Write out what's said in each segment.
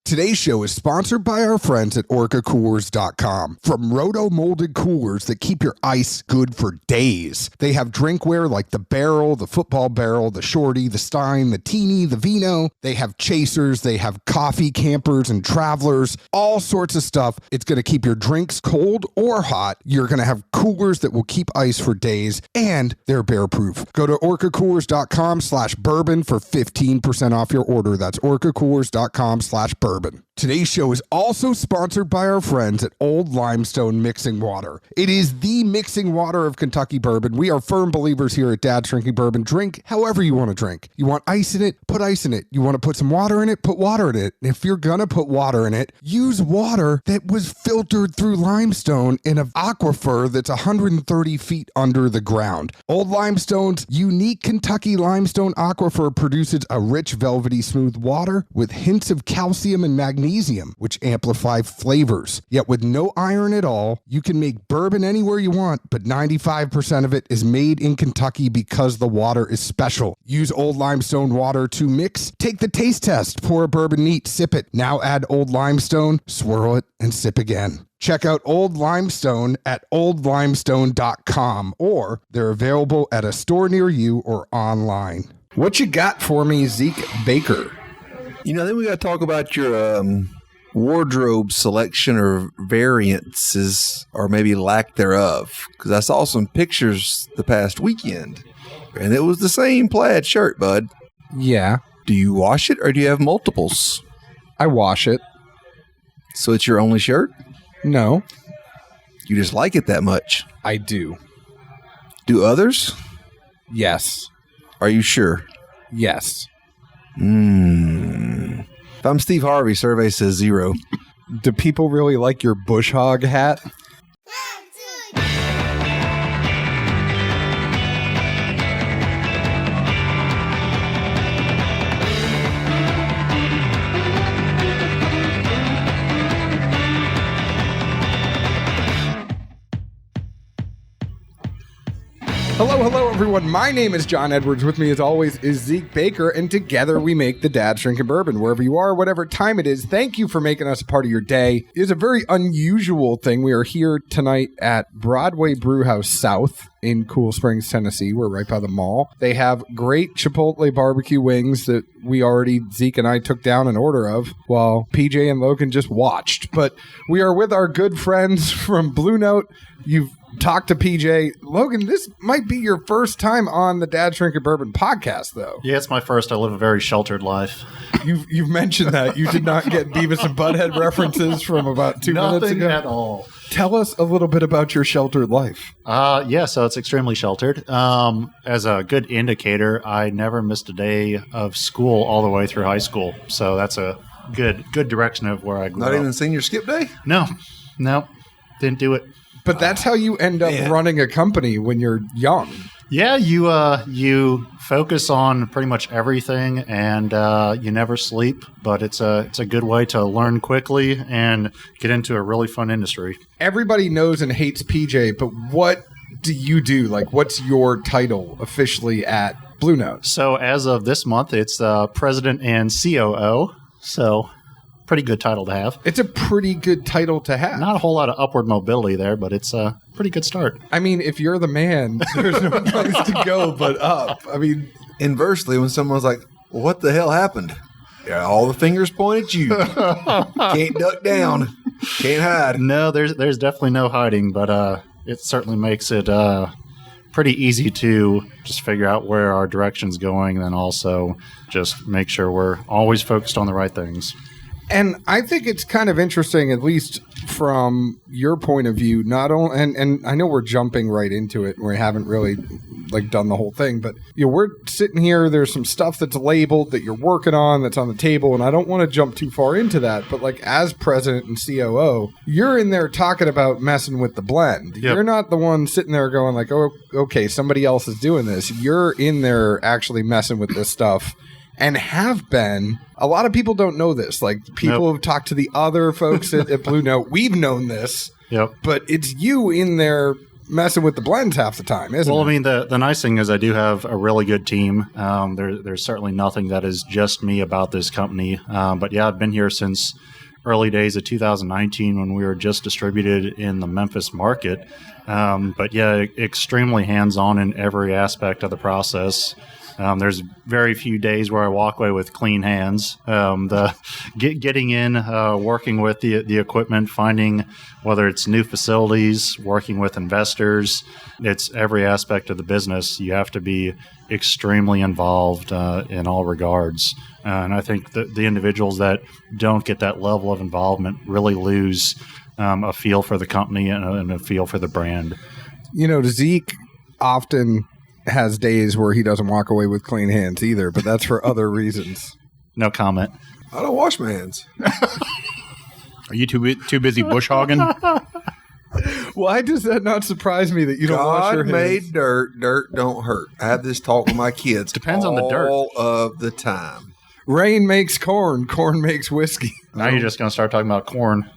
Today's show is sponsored by our friends at OrcaCoolers.com. From roto-molded coolers that keep your ice good for days. They have drinkware like the barrel, the football barrel, the shorty, the stein, the teeny, the vino. They have chasers. They have coffee campers and travelers. All sorts of stuff. It's going to keep your drinks cold or hot. You're going to have coolers that will keep ice for days, and they're bear-proof. Go to OrcaCoolers.com/bourbon for 15% off your order. That's OrcaCoolers.com/bourbon. Today's show is also sponsored by our friends at Old Limestone Mixing Water. It is the mixing water of Kentucky bourbon. We are firm believers here at Dad's Drinking Bourbon. Drink however you want to drink. You want ice in it? Put ice in it. You want to put some water in it? Put water in it. And if you're going to put water in it, use water that was filtered through limestone in an aquifer that's 130 feet under the ground. Old Limestone's unique Kentucky limestone aquifer produces a rich, velvety, smooth water with hints of calcium and magnesium, which amplify flavors. Yet with no iron at all, you can make bourbon anywhere you want, but 95% of it is made in Kentucky because the water is special. Use Old Limestone water to mix. Take the taste test. Pour a bourbon neat. Sip it. Now add Old Limestone. Swirl it and sip again. Check out Old Limestone at oldlimestone.com, or they're available at a store near you or online. What you got for me, Zeke Baker? You know, then we got to talk about your wardrobe selection or variances, or maybe lack thereof. Because I saw some pictures the past weekend, and it was the same plaid shirt, bud. Yeah. Do you wash it, or do you have multiples? I wash it. So it's your only shirt? No. You just like it that much? I do. Do others? Yes. Are you sure? Yes. If I'm Steve Harvey, survey says 0. Do people really like your bush hog hat? Hello, everyone. My name is John Edwards. With me, as always, is Zeke Baker, and together we make the Dad's Drinking Bourbon. Wherever you are, whatever time it is, thank you for making us a part of your day. It is a very unusual thing. We are here tonight at Broadway Brewhouse South in Cool Springs, Tennessee. We're right by the mall. They have great Chipotle barbecue wings that Zeke and I took down an order of while PJ and Logan just watched. But we are with our good friends from Blue Note. You've talked to PJ. Logan, this might be your first time on the Dad's Drinking Bourbon podcast, though. Yeah, it's my first. I live a very sheltered life. You've mentioned that. You did not get Beavis and Butthead references from about 2 minutes ago. Nothing at all. Tell us a little bit about your sheltered life. So it's extremely sheltered. As a good indicator, I never missed a day of school all the way through high school. So that's a good direction of where I grew up. Not even senior skip day? No, didn't do it. But that's how you end up running a company when you're young. Yeah, you focus on pretty much everything, and you never sleep. But it's a good way to learn quickly and get into a really fun industry. Everybody knows and hates PJ, but what do you do? Like, what's your title officially at Blue Note? So as of this month, it's president and COO. So pretty good title to have. It's a pretty good title to have. Not a whole lot of upward mobility there, but it's a pretty good start. I mean, if you're the man, there's no place to go but up. I mean, inversely, when someone's like, well, what the hell happened? Yeah, all the fingers point at you. Can't duck down. Can't hide. No, there's definitely no hiding, but it certainly makes it pretty easy to just figure out where our direction's going, and then also just make sure we're always focused on the right things. And I think it's kind of interesting, at least from your point of view, not only, and I know we're jumping right into it, and we haven't really done the whole thing, but we're sitting here, there's some stuff that's labeled that you're working on that's on the table, and I don't want to jump too far into that, but as president and COO, you're in there talking about messing with the blend. Yep. You're not the one sitting there going oh, okay, somebody else is doing this. You're in there actually messing with this stuff. And have been. A lot of people don't know this. People have talked to the other folks at Blue Note. We've known this. Yep. But it's you in there messing with the blends half the time, isn't Well, it? I mean, the nice thing is I do have a really good team. There's certainly nothing that is just me about this company. But yeah, I've been here since early days of 2019 when we were just distributed in the Memphis market. But yeah, extremely hands-on in every aspect of the process. There's very few days where I walk away with clean hands. Getting in, working with the equipment, finding whether it's new facilities, working with investors, it's every aspect of the business. You have to be extremely involved in all regards. And I think the individuals that don't get that level of involvement really lose a feel for the company and a feel for the brand. You know, Zeke often has days where he doesn't walk away with clean hands either, but that's for other reasons. No comment. I don't wash my hands. Are you too busy bush hogging? Why does that not surprise me that you don't wash your God hands? made dirt. Dirt don't hurt. I have this talk with my kids. Depends on the dirt. All of the time. Rain makes corn. Corn makes whiskey. Now you're just going to start talking about corn.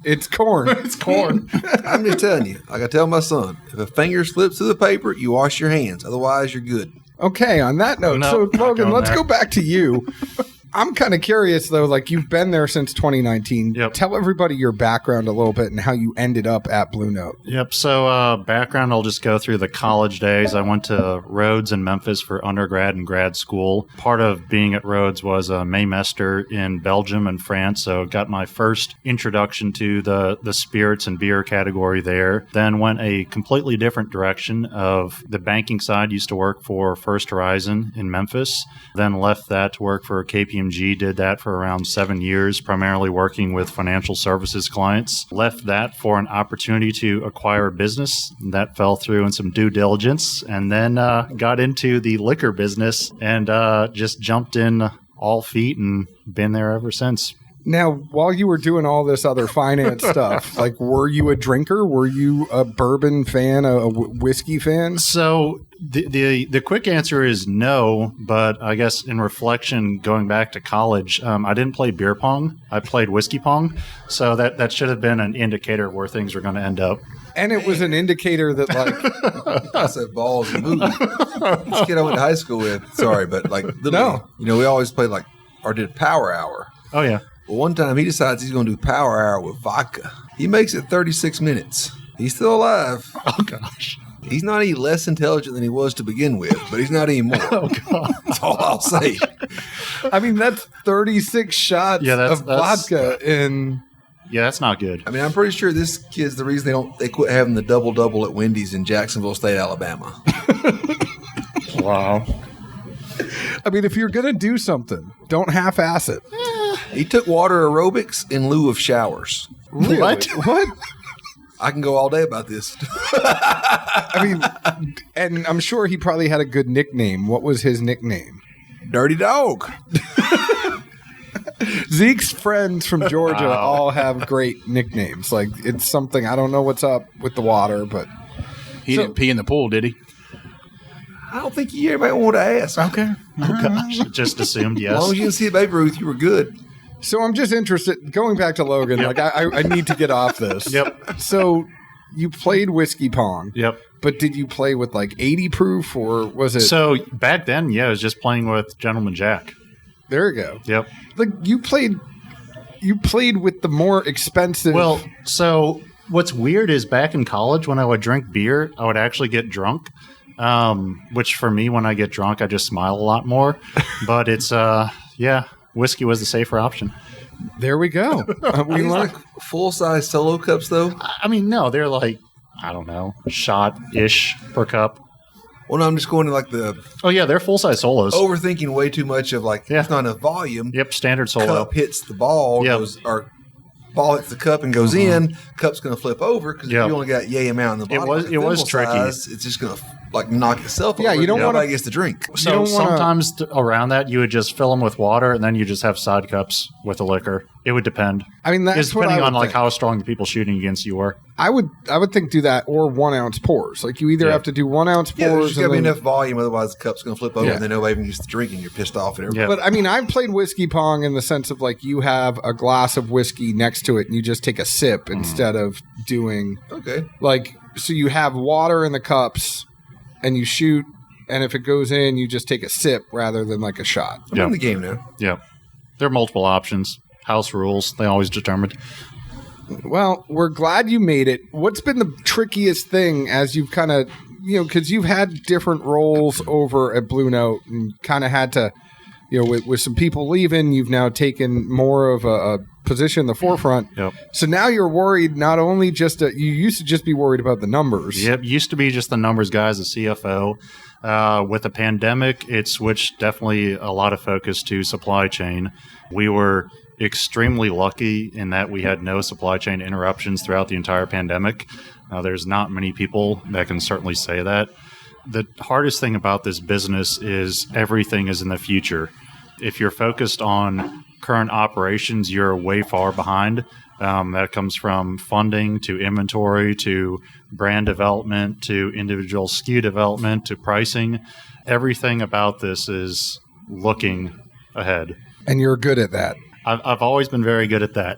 It's corn. It's corn. I'm just telling you. Like I tell my son, if a finger slips through the paper, you wash your hands. Otherwise, you're good. Okay, on that note, No, so not Logan, going let's there. go back to you. I'm kind of curious, though, like you've been there since 2019. Yep. Tell everybody your background a little bit and how you ended up at Blue Note. Yep. So background, I'll just go through the college days. I went to Rhodes in Memphis for undergrad and grad school. Part of being at Rhodes was a Maymester in Belgium and France. So got my first introduction to the spirits and beer category there. Then went a completely different direction of the banking side. Used to work for First Horizon in Memphis. Then left that to work for KPMG. Did that for around 7 years, primarily working with financial services clients. Left that for an opportunity to acquire a business. That fell through in some due diligence. And then got into the liquor business and just jumped in all feet and been there ever since. Now, while you were doing all this other finance stuff, like, were you a drinker? Were you a bourbon fan, a whiskey fan? So the quick answer is no, but I guess in reflection, going back to college, I didn't play beer pong. I played whiskey pong. So that should have been an indicator of where things were going to end up. And it was an indicator that, like, I said balls and move. This kid I went to high school with. Sorry, but like literally, we always played like or did power hour. Oh, yeah. Well, one time he decides he's going to do power hour with vodka. He makes it 36 minutes. He's still alive. Oh, gosh. He's not any less intelligent than he was to begin with, but he's not anymore. Oh, God. That's all I'll say. I mean, that's 36 shots Yeah, of vodka in... Yeah, that's not good. I mean, I'm pretty sure this kid's the reason they quit having the double-double at Wendy's in Jacksonville State, Alabama. Wow. I mean, if you're going to do something, don't half-ass it. He took water aerobics in lieu of showers. Really? What? What? I can go all day about this. I mean, and I'm sure he probably had a good nickname. What was his nickname? Dirty dog. Zeke's friends from Georgia all have great nicknames. Like, it's something, I don't know what's up with the water, but... He didn't pee in the pool, did he? I don't think you might want to ask. Okay. Oh, gosh. Just assumed As long yes. as you didn't see Baby Ruth, you were good. So I'm just interested, going back to Logan, like, I need to get off this. Yep. So you played whiskey pong. Yep. But did you play with like 80 proof or was it? So back then, yeah, I was just playing with Gentleman Jack. There you go. Yep. Like you played with the more expensive. Well, so what's weird is back in college when I would drink beer, I would actually get drunk. Which for me, when I get drunk, I just smile a lot more. But it's whiskey was the safer option. There we go. We These learned. like full-size solo cups, though. I mean, no, they're like, I don't know, shot-ish per cup. Well, no, I'm just going to like the Oh, yeah, they're full-size solos. overthinking way too much of like, Yeah. it's not enough volume. Yep, standard solo. Cup hits the ball, Yep. ball hits the cup and goes in. Cup's going to flip over because Yep. if you only got yay amount in the bottom. was- like a it was thimble tricky. size, it's just going to like knock itself over. Yeah, you don't nobody wanna- gets to drink. So don't wanna- sometimes around that, you would just fill them with water, and then you just have side cups with the liquor. It would depend. I mean, that's It's what depending I on would like think. how strong the people shooting against you were. I would think do that or 1 ounce pours. Like you either have to do 1 ounce Yeah, there's pours. just got to be and then- enough volume, otherwise the cup's going to flip over Yeah. and then nobody even gets to drink and you're pissed off and everything. Yeah. But I mean, I've played whiskey pong in the sense of like you have a glass of whiskey next to it and you just take a sip instead of doing Okay. like, so you have water in the cups and you shoot, and if it goes in, you just take a sip rather than like a shot. I'm Yeah. in the game now. Yeah. There are multiple options. House rules, they always determined. Well, we're glad you made it. What's been the trickiest thing as you've kind of, because you've had different roles over at Blue Note and kind of had to, with some people leaving, you've now taken more of a position in the forefront. Yep. So now you're worried not only just you used to just be worried about the numbers. Yep. Used to be just the numbers guys, the CFO. With the pandemic, it switched definitely a lot of focus to supply chain. We were extremely lucky in that we had no supply chain interruptions throughout the entire pandemic. There's not many people that can certainly say that. The hardest thing about this business is everything is in the future. If you're focused on current operations, you're way far behind. That comes from funding to inventory to brand development to individual SKU development to pricing. Everything about this is looking ahead. And you're good at that. I've always been very good at that.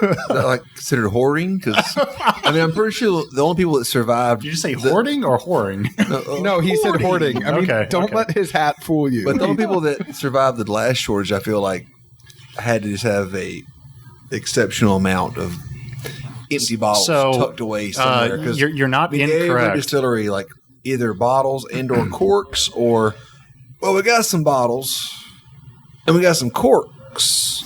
Is that like considered hoarding? Because I mean, I'm pretty sure the only people that survived. Did you say hoarding or whoring? No, he said hoarding. I mean, Okay, don't okay. let his hat fool you. But the only people that survived the glass shortage, I feel like, had to just have a exceptional amount of empty bottles tucked away somewhere. 'Cause you're not every incorrect. distillery, like either bottles and or corks, or well, we got some bottles and we got some corks,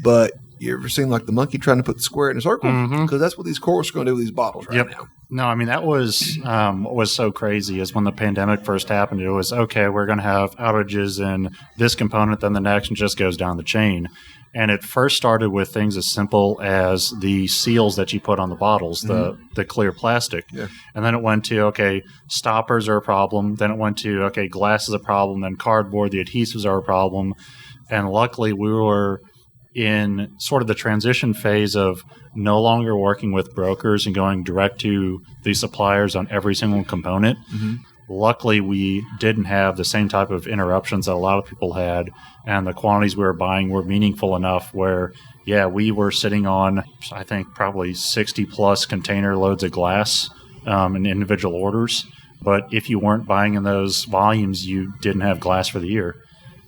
but you ever seen like the monkey trying to put the square in a circle? Because that's what these corks are going to do with these bottles right Yep. now. No, I mean, that was what was so crazy is when the pandemic first happened, it was, okay, we're going to have outages in this component, then the next, and just goes down the chain. And it first started with things as simple as the seals that you put on the bottles, the clear plastic. Yeah. And then it went to, okay, stoppers are a problem. Then it went to, okay, glass is a problem. Then cardboard, the adhesives are a problem. And luckily we were in sort of the transition phase of no longer working with brokers and going direct to the suppliers on every single component. Luckily, we didn't have the same type of interruptions that a lot of people had, and the quantities we were buying were meaningful enough where, yeah, we were sitting on, I think, probably 60-plus container loads of glass in individual orders. But if you weren't buying in those volumes, you didn't have glass for the year.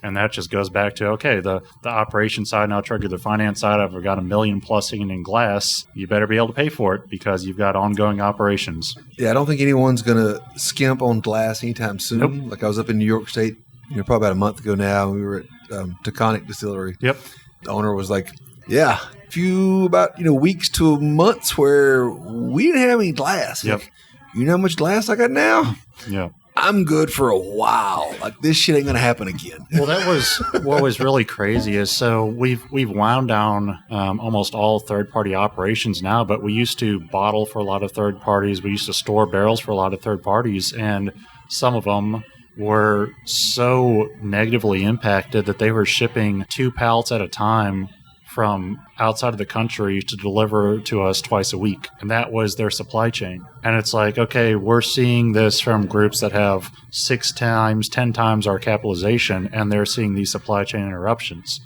And that just goes back to, okay, the operation side now triggered the finance side. I've got $1 million plus in glass. You better be able to pay for it because you've got ongoing operations. Yeah, I don't think anyone's going to skimp on glass anytime soon. Nope. Like I was up in New York State, probably about a month ago now. We were at Taconic Distillery. Yep. The owner was like, yeah, a few about weeks to months where we didn't have any glass. Yep. Like, you know how much glass I got now? Yeah. I'm good for a while. Like this shit ain't gonna happen again. Well, that was what was really crazy is so we've wound down almost all third-party operations now, but we used to bottle for a lot of third parties. We used to store barrels for a lot of third parties, and some of them were so negatively impacted that they were shipping 2 pallets at a time from outside of the country to deliver to us twice a week. And that was their supply chain. And it's like, okay, we're seeing this from groups that have 6 times, 10 times our capitalization, and they're seeing these supply chain interruptions.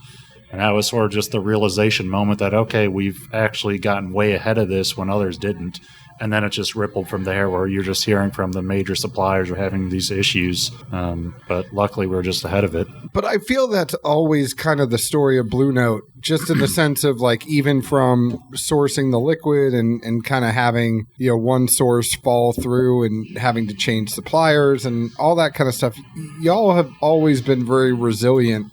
And that was sort of just the realization moment that, okay, we've actually gotten way ahead of this when others didn't. And then it just rippled from there where you're just hearing from the major suppliers are having these issues. But luckily, we're just ahead of it. But I feel that's always kind of the story of Blue Note, just in the sense of like even from sourcing the liquid and kind of having, one source fall through and having to change suppliers and all that kind of stuff. Y'all have always been very resilient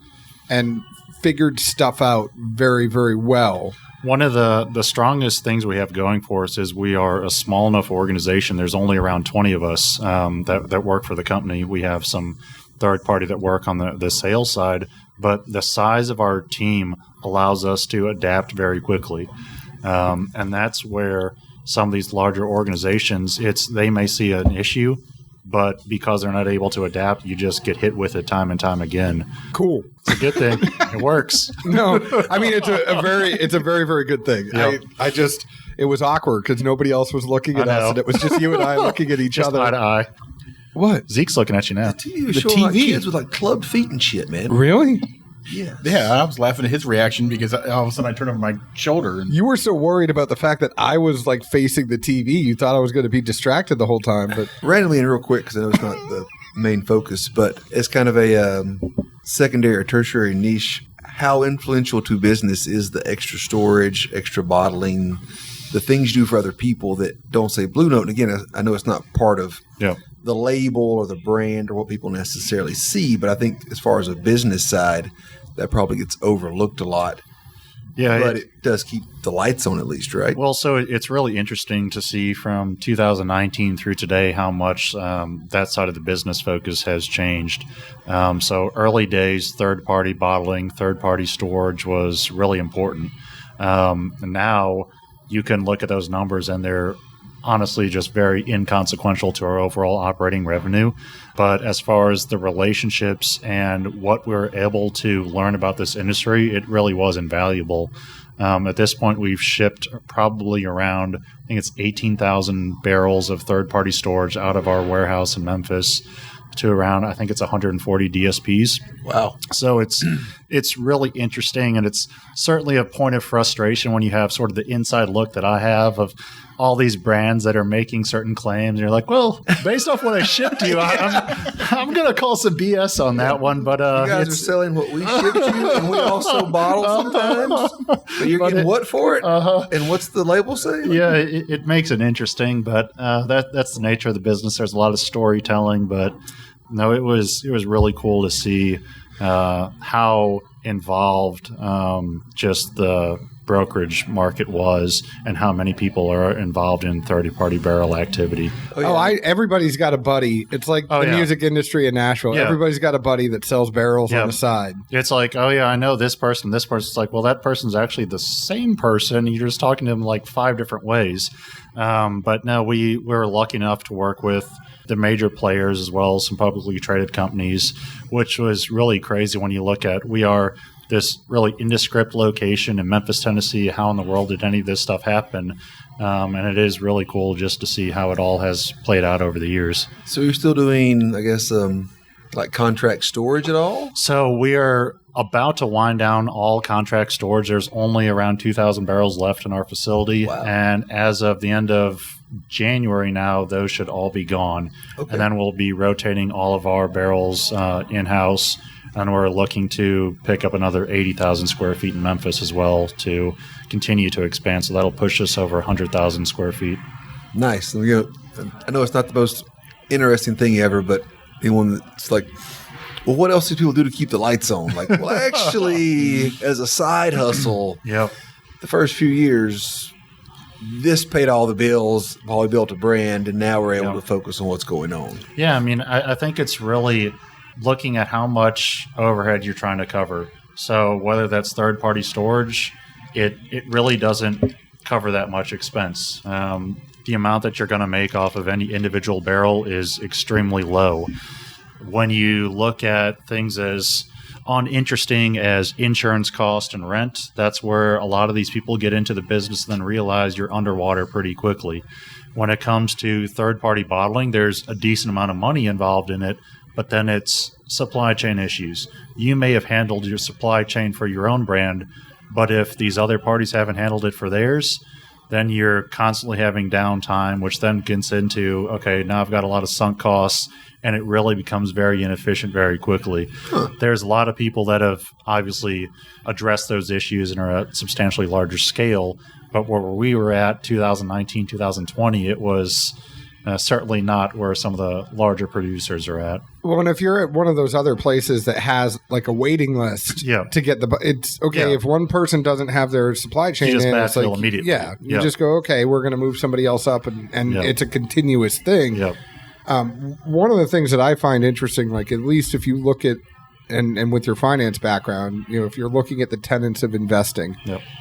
and figured stuff out very, very well. One of the strongest things we have going for us is we are a small enough organization. There's only around 20 of us that work for the company. We have some third party that work on the sales side, but the size of our team allows us to adapt very quickly. And that's where some of these larger organizations, they may see an issue, but because they're not able to adapt, you just get hit with it time and time again. Cool. It's a good thing. It works. No, I mean, it's a very, very good thing. Yep. It was awkward because nobody else was looking at us, and it was just you and I looking at each Just other. eye to eye. What? Zeke's looking at you now. TV was showing like kids with like clubbed feet and shit, man. Really? Yeah. Yeah, I was laughing at his reaction because all of a sudden I turned over my shoulder. And You were so worried about the fact that I was like facing the TV. You thought I was going to be distracted the whole time, but Randomly and real quick, because I know it's not the main focus, but it's kind of a secondary or tertiary niche. How influential to business is the extra storage, extra bottling, the things you do for other people that don't say Blue Note? And again, I know it's not part of the label or the brand or what people necessarily see, but I think as far as a business side, that probably gets overlooked a lot. Yeah, but it does keep the lights on at least, right? Well, so it's really interesting to see from 2019 through today how much that side of the business focus has changed. So early days, third-party bottling, third-party storage was really important. And now you can look at those numbers and they're honestly just very inconsequential to our overall operating revenue. But as far as the relationships and what we're able to learn about this industry, it really was invaluable. At this point, we've shipped probably around, I think it's 18,000 barrels of third-party storage out of our warehouse in Memphis to around, I think it's 140 DSPs. Wow. So it's really interesting, and it's certainly a point of frustration when you have sort of the inside look that I have of all these brands that are making certain claims. And you're like, well, based off what I shipped you, I'm going to call some BS on that one. But you guys are selling what we shipped you, and we also bottle sometimes. But you're getting what for it? And what's the label say? Yeah, it makes it interesting, but that's the nature of the business. There's a lot of storytelling, but no, it was really cool to see how involved just the brokerage market was and how many people are involved in third-party barrel activity. Everybody's got a buddy. It's like the music industry in Nashville. Yeah. Everybody's got a buddy that sells barrels on the side. It's like, oh yeah, I know this person. This person's like, well, that person's actually the same person. You're just talking to them like 5 different ways. But no, we were lucky enough to work with the major players as well as some publicly traded companies, which was really crazy when you look at, we are this really indescript location in Memphis, Tennessee. How in the world did any of this stuff happen? And it is really cool just to see how it all has played out over the years. So you're still doing, I guess, like contract storage at all? So we are about to wind down all contract storage. There's only around 2,000 barrels left in our facility. Wow. And as of the end of January now, those should all be gone. Okay. And then we'll be rotating all of our barrels in-house. And we're looking to pick up another 80,000 square feet in Memphis as well to continue to expand. So that'll push us over 100,000 square feet. Nice. I know it's not the most interesting thing ever, but anyone that's like, well, what else do people do to keep the lights on? Like, well, actually, as a side hustle, the first few years, this paid all the bills while we built a brand, and now we're able to focus on what's going on. Yeah, I mean, I think it's really looking at how much overhead you're trying to cover. So whether that's third-party storage, it really doesn't cover that much expense. The amount that you're going to make off of any individual barrel is extremely low. When you look at things as uninteresting as insurance cost and rent, that's where a lot of these people get into the business and then realize you're underwater pretty quickly. When it comes to third-party bottling, there's a decent amount of money involved in it, but then it's supply chain issues. You may have handled your supply chain for your own brand, but if these other parties haven't handled it for theirs, then you're constantly having downtime, which then gets into, okay, now I've got a lot of sunk costs, and it really becomes very inefficient very quickly. There's a lot of people that have obviously addressed those issues and are at substantially larger scale, but where we were at 2019, 2020, it was certainly not where some of the larger producers are at. Well, and if you're at one of those other places that has like a waiting list to get it's okay. If one person doesn't have their supply chain, you just it's like, immediately. You just go, okay, we're going to move somebody else up, and it's a continuous thing. One of the things that I find interesting, like at least if you look at, and with your finance background, you know, if you're looking at the tenets of investing,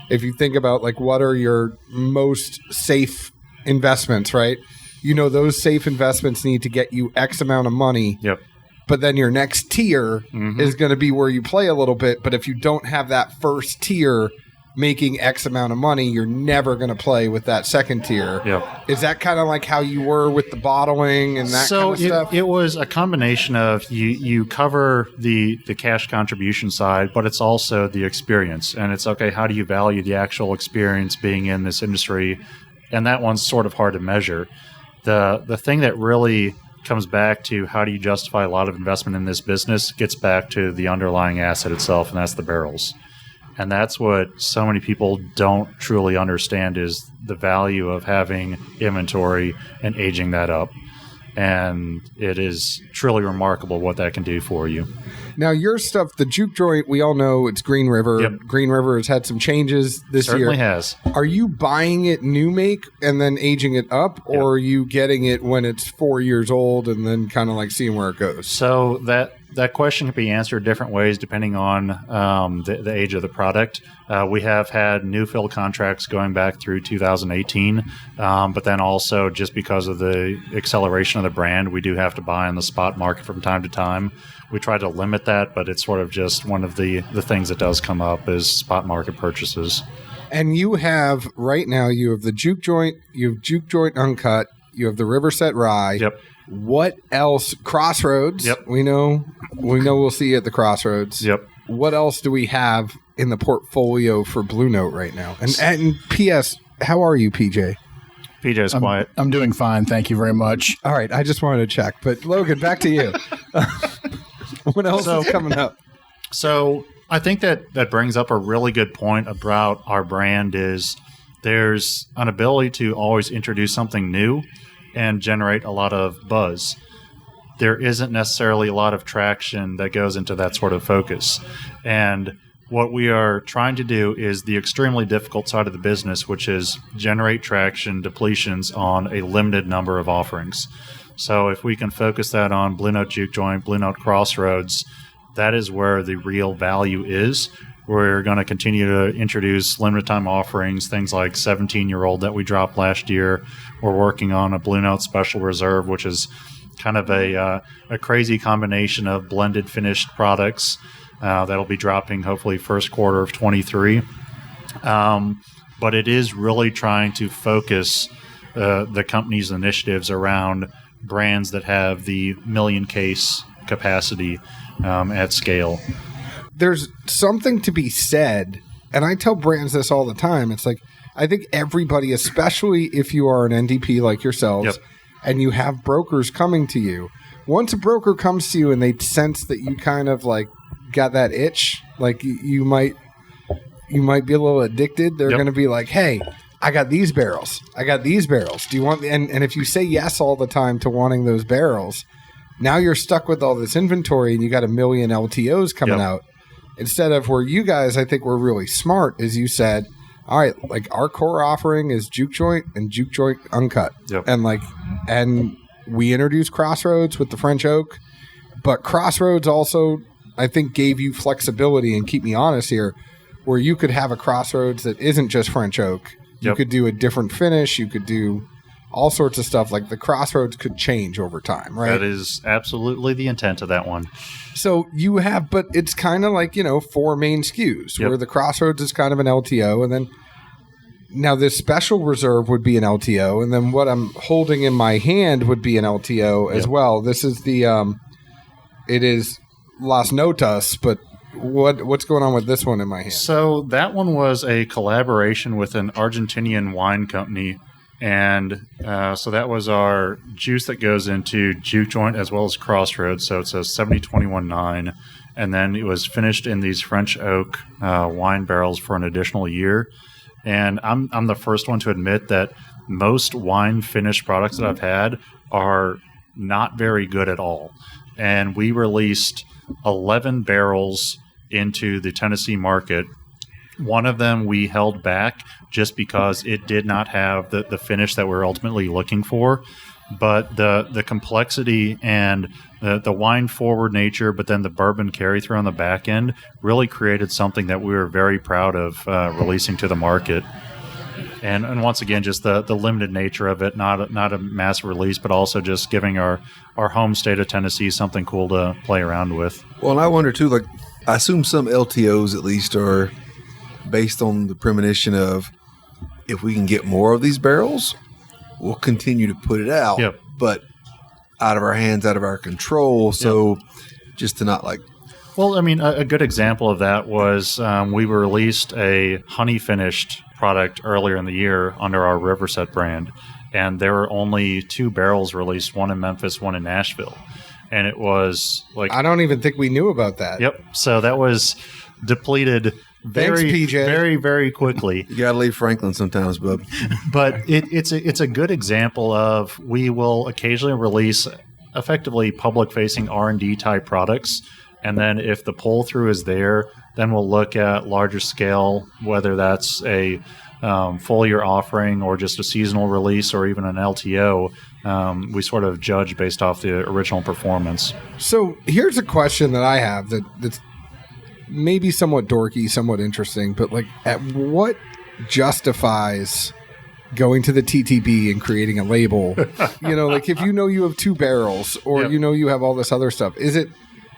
if you think about like what are your most safe investments, right? You know, those safe investments need to get you X amount of money. Yep. But then your next tier is going to be where you play a little bit. But if you don't have that first tier making X amount of money, you're never going to play with that second tier. Yep. Is that kind of like how you were with the bottling and that kind of stuff? It was a combination of you cover the cash contribution side, but it's also the experience. And it's, okay, how do you value the actual experience being in this industry? And that one's sort of hard to measure. The thing that really comes back to how do you justify a lot of investment in this business gets back to the underlying asset itself, and that's the barrels. And that's what so many people don't truly understand, is the value of having inventory and aging that up. And it is truly remarkable what that can do for you. Now, your stuff, the juke joint, we all know it's Green River. Yep. Green River has had some changes this year. Certainly has. Are you buying it new make and then aging it up, or are you getting it when it's 4 years old and then kind of like seeing where it goes? So that question can be answered different ways depending on the age of the product. We have had new fill contracts going back through 2018, but then also just because of the acceleration of the brand, we do have to buy on the spot market from time to time. We try to limit that, but it's sort of just one of the things that does come up is spot market purchases. And you have, right now, you have the juke joint, you have juke joint uncut, you have the Riverset Rye. Yep. What else? Crossroads. Yep. We know we'll see you at the Crossroads. Yep. What else do we have in the portfolio for Blue Note right now? And P.S., how are you, PJ? PJ's quiet. I'm doing fine. Thank you very much. All right. I just wanted to check. But Logan, back to you. What else is coming up? So I think that brings up a really good point about our brand is there's an ability to always introduce something new and generate a lot of buzz. There isn't necessarily a lot of traction that goes into that sort of focus. And what we are trying to do is the extremely difficult side of the business, which is generate traction, depletions on a limited number of offerings. So if we can focus that on Blue Note Juke Joint, Blue Note Crossroads, that is where the real value is. We're going to continue to introduce limited time offerings, things like 17-year-old that we dropped last year. We're working on a Blue Note Special Reserve, which is kind of a crazy combination of blended finished products that'll be dropping hopefully first quarter of 23. But it is really trying to focus the company's initiatives around brands that have the million case capacity at scale. There's something to be said, and I tell brands this all the time. It's like, I think everybody, especially if you are an NDP like yourselves, and you have brokers coming to you, once a broker comes to you and they sense that you kind of like got that itch, like you might be a little addicted, they're going to be like, hey, I got these barrels. Do you want, and if you say yes all the time to wanting those barrels, now you're stuck with all this inventory and you got a million LTOs coming out. Instead of where you guys, I think we're really smart, as you said, all right, like our core offering is juke joint and juke joint uncut. And we introduced Crossroads with the French oak, but Crossroads also, I think, gave you flexibility, and keep me honest here, where you could have a Crossroads that isn't just French oak. You could do a different finish. You could do all sorts of stuff. Like the Crossroads could change over time, right? That is absolutely the intent of that one. So you have, but it's kind of like, 4 main SKUs where the Crossroads is kind of an LTO. And then now this Special Reserve would be an LTO. And then what I'm holding in my hand would be an LTO as well. This is it is Las Notas, but what's going on with this one in my hand? So that one was a collaboration with an Argentinian wine company. And so that was our juice that goes into juke joint as well as Crossroads. So it's a 70-21-9. And then it was finished in these French oak wine barrels for an additional year. And I'm the first one to admit that most wine finished products that I've had are not very good at all. And we released 11 barrels into the Tennessee market. One of them we held back just because it did not have the finish that we're ultimately looking for. But the complexity and the wine forward nature, but then the bourbon carry through on the back end really created something that we were very proud of releasing to the market. And once again, just the limited nature of it, not a massive release, but also just giving our home state of Tennessee something cool to play around with. Well, and I wonder too, like, I assume some LTOs at least are based on the premonition of, if we can get more of these barrels, we'll continue to put it out. Yep. But out of our hands, out of our control. So just to not like. Well, I mean, a good example of that was we released a honey finished product earlier in the year under our Riverset brand, and there were only 2 barrels released, one in Memphis, one in Nashville. And it was like, I don't even think we knew about that. Yep. So that was depleted Thanks, PJ. very, very quickly. You got to leave Franklin sometimes, bub. But it's a good example of, we will occasionally release effectively public-facing R&D type products, and then if the pull-through is there, then we'll look at larger scale, whether that's a full year offering or just a seasonal release or even an LTO. We sort of judge based off the original performance. So here's a question that I have that's maybe somewhat dorky, somewhat interesting, but like, at what justifies going to the TTB and creating a label? Like, if you have 2 barrels or you have all this other stuff, is it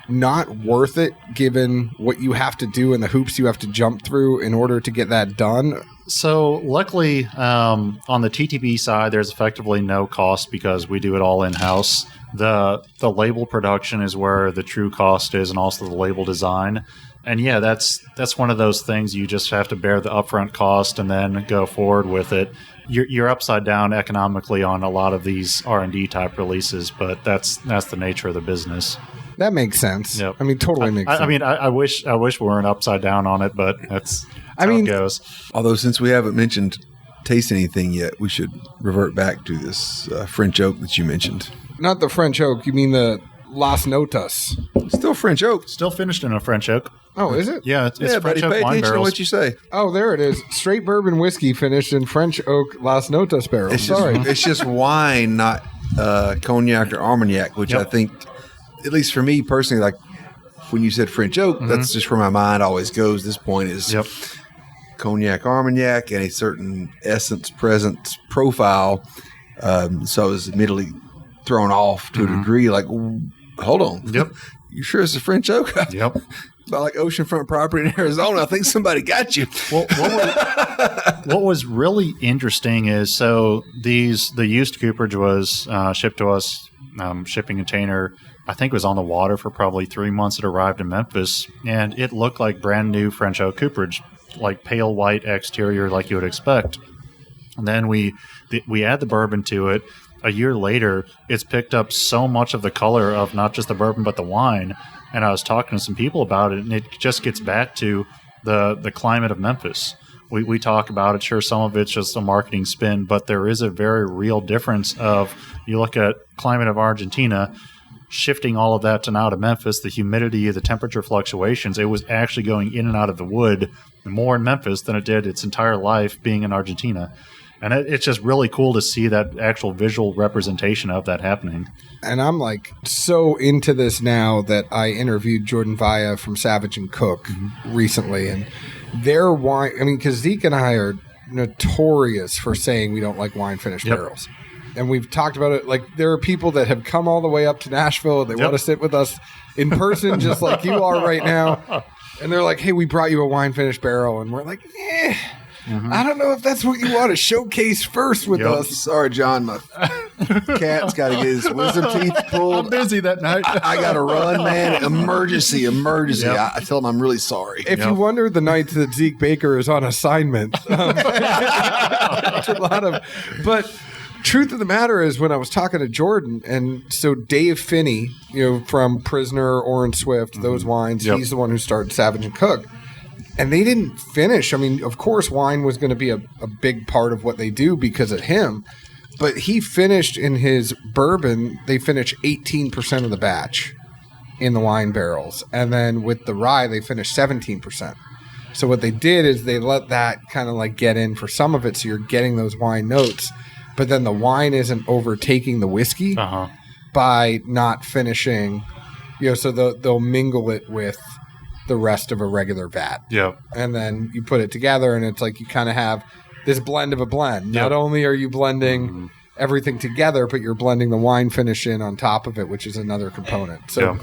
not worth it given what you have to do and the hoops you have to jump through in order to get that done? So luckily, on the TTB side, there's effectively no cost because we do it all in-house. The label production is where the true cost is, and also the label design. And yeah, that's one of those things you just have to bear the upfront cost and then go forward with it. You're upside down economically on a lot of these R&D type releases, but that's the nature of the business. That makes sense. Yep. I mean, totally makes sense. I mean, I wish we weren't upside down on it, but that's how it goes. Although, since we haven't mentioned taste anything yet, we should revert back to this French oak that you mentioned. Not the French oak. You mean the Las Notas? Still French oak. Still finished in a French oak. Oh, is it? Yeah, it's Buddy, French oak pay wine attention to barrels. what you say. Oh, there it is. Straight bourbon whiskey finished in French oak Las Notas barrel. It's just wine, not cognac or Armagnac, which I think, at least for me personally, like when you said French oak, that's just where my mind always goes. This point is cognac, Armagnac, and a certain essence, presence, profile. So I was immediately thrown off to a degree. Like, hold on. Yep. You sure it's a French oak? Yep. About like oceanfront property in Arizona. I think somebody got you. Well, what was really interesting is, so the used cooperage was shipped to us, shipping container, I think it was on the water for probably 3 months. It arrived in Memphis, and it looked like brand new French oak cooperage, like pale white exterior like you would expect. And then we add the bourbon to it. A year later, it's picked up so much of the color of not just the bourbon but the wine. And I was talking to some people about it, and it just gets back to the climate of Memphis. We talk about it. Sure, some of it's just a marketing spin, but there is a very real difference of, you look at climate of Argentina, shifting all of that to now to Memphis, the humidity, the temperature fluctuations, it was actually going in and out of the wood more in Memphis than it did its entire life being in Argentina. And it's just really cool to see that actual visual representation of that happening. And I'm like so into this now that I interviewed Jordan Vaya from Savage and Cook recently. And their wine, I mean, because Zeke and I are notorious for saying we don't like wine finished barrels. And we've talked about it. Like, there are people that have come all the way up to Nashville. They want to sit with us in person, just like you are right now. And they're like, hey, we brought you a wine finished barrel. And we're like, I don't know if that's what you want to showcase first with us. Sorry, John. My cat's got to get his wisdom teeth pulled. I'm busy that night. I got to run, man. Emergency. I tell him I'm really sorry. If you wonder the nights that Zeke Baker is on assignment, it's a lot of. But truth of the matter is, when I was talking to Jordan, and so Dave Finney, from Prisoner, Orange Swift, those wines, he's the one who started Savage and Cook. And they didn't finish. I mean, of course, wine was going to be a big part of what they do because of him. But he finished in his bourbon, they finished 18% of the batch in the wine barrels. And then with the rye, they finished 17%. So what they did is they let that kind of like get in for some of it. So you're getting those wine notes. But then the wine isn't overtaking the whiskey by not finishing. So they'll mingle it with the rest of a regular vat. Yeah. And then you put it together, and it's like you kind of have this blend of a blend. Not only are you blending everything together, but you're blending the wine finish in on top of it, which is another component. So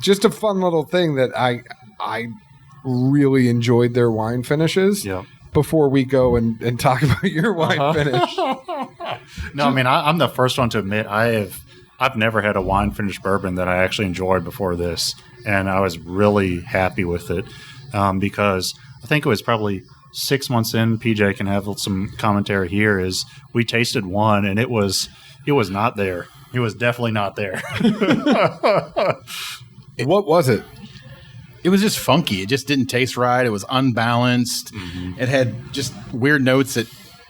just a fun little thing that I really enjoyed their wine finishes. Yeah. Before we go and talk about your wine finish. No, I mean, I'm the first one to admit I've never had a wine finished bourbon that I actually enjoyed before this, and I was really happy with it because I think it was probably 6 months in. PJ can have some commentary here. Is we tasted one and it was not there. It was definitely not there. What was it? It was just funky. It just didn't taste right. It was unbalanced. It had just weird notes that,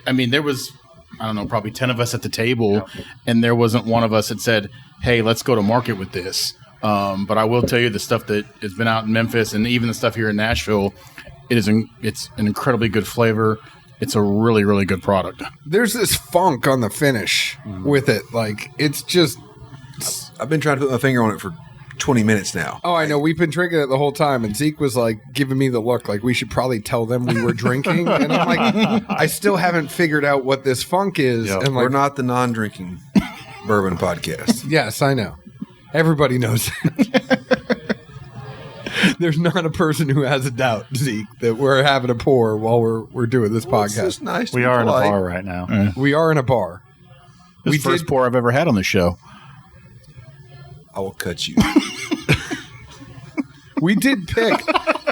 I mean, there was, I don't know, probably 10 of us at the table, and there wasn't one of us that said, hey, let's go to market with this. But I will tell you the stuff that has been out in Memphis and even the stuff here in Nashville, it's an incredibly good flavor. It's a really, really good product. There's this funk on the finish with it. Like, it's just... I've been trying to put my finger on it for 20 minutes now. Oh, I know. We've been drinking it the whole time, and Zeke was like giving me the look like we should probably tell them we were drinking. And I'm like, I still haven't figured out what this funk is. Yep. And like, we're not the non-drinking bourbon podcast. Yes, I know. Everybody knows that. There's not a person who has a doubt, Zeke, that we're having a pour while we're doing this podcast. It's just nice. We are in a bar right now. We are in a bar. This is the first pour I've ever had on the show. I will cut you. We did pick.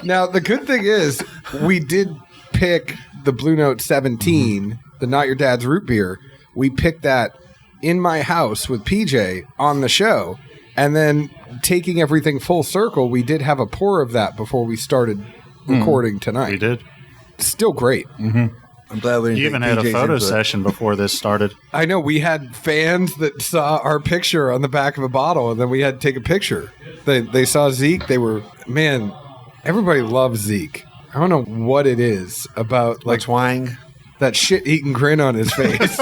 Now, the good thing is we did pick the Blue Note 17, the Not Your Dad's root beer. We picked that in my house with PJ on the show. And then taking everything full circle, we did have a pour of that before we started recording tonight. We did. Still great. I'm glad we didn't You even take had a PJ's photo input. session before this started. I know. We had fans that saw our picture on the back of a bottle, and then we had to take a picture. They saw Zeke. They were, man, everybody loves Zeke. I don't know what it is about like twang. That shit-eating grin on his face.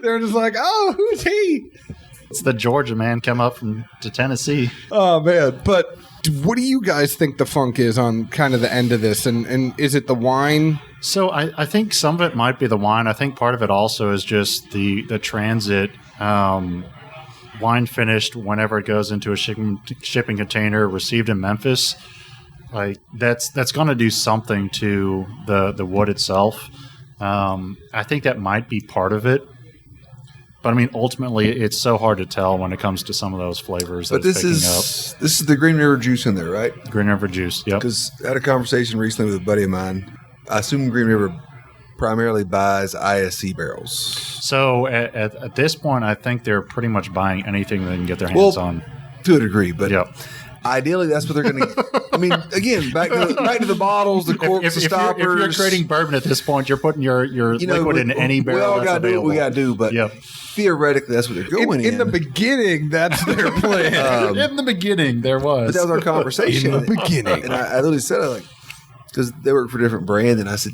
They're just like, oh, who's he? It's the Georgia man come up to Tennessee. Oh, man. But what do you guys think the funk is on kind of the end of this? And is it the wine? So I think some of it might be the wine. I think part of it also is just the transit. Wine finished whenever it goes into a shipping container received in Memphis. Like that's going to do something to the wood itself. I think that might be part of it. But I mean, ultimately, it's so hard to tell when it comes to some of those flavors. But this is the Green River juice in there, right? Green River juice. Yep. Because I had a conversation recently with a buddy of mine. I assume Green River primarily buys ISC barrels. So at this point, I think they're pretty much buying anything they can get their hands on. To a degree, but yep. Ideally, that's what they're going to. I mean, again, back to the bottles, the corks, the stoppers. If you're creating bourbon at this point, you're putting your liquid in any barrel. We all that's got to do what we got to do, but theoretically, that's what they're going in. In the beginning, that's their plan. In the beginning, there was. But that was our conversation. In the beginning. And I literally said it like, because they work for a different brand, and I said,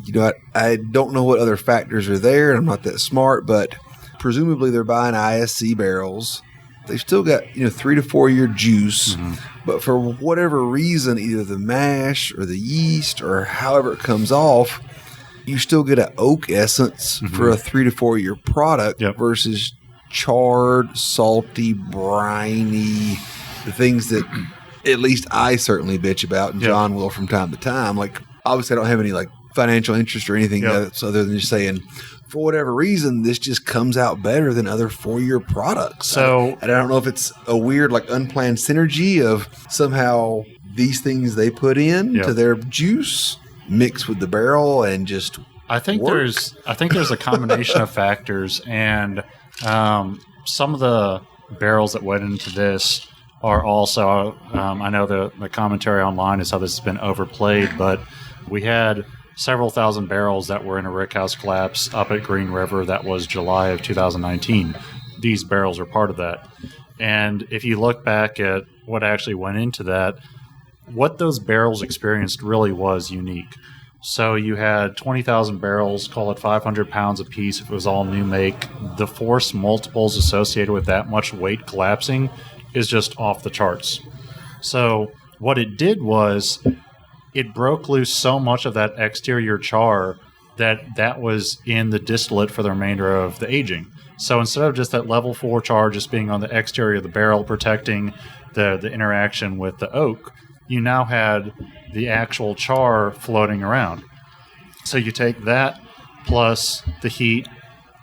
I don't know what other factors are there, and I'm not that smart, but presumably they're buying ISC barrels. They've still got 3 to 4 year juice, but for whatever reason, either the mash or the yeast or however it comes off, you still get an oak essence for a 3 to 4 year product versus charred, salty, briny, the things that at least I certainly bitch about, and John will from time to time. Like, obviously, I don't have any like financial interest or anything else other than just saying, for whatever reason, this just comes out better than other 4 year products. So, I don't know if it's a weird, like, unplanned synergy of somehow these things they put in to their juice mix with the barrel and just. I think there's a combination of factors, and some of the barrels that went into this are also. I know the commentary online is how this has been overplayed, but we had several thousand barrels that were in a rickhouse collapse up at Green River. That was July of 2019. These barrels are part of that. And if you look back at what actually went into that, what those barrels experienced really was unique. So you had 20,000 barrels, call it 500 pounds a piece if it was all new make. The force multiples associated with that much weight collapsing is just off the charts. So what it did was it broke loose so much of that exterior char that was in the distillate for the remainder of the aging. So instead of just that level 4 char just being on the exterior of the barrel protecting the interaction with the oak, you now had the actual char floating around. So you take that plus the heat,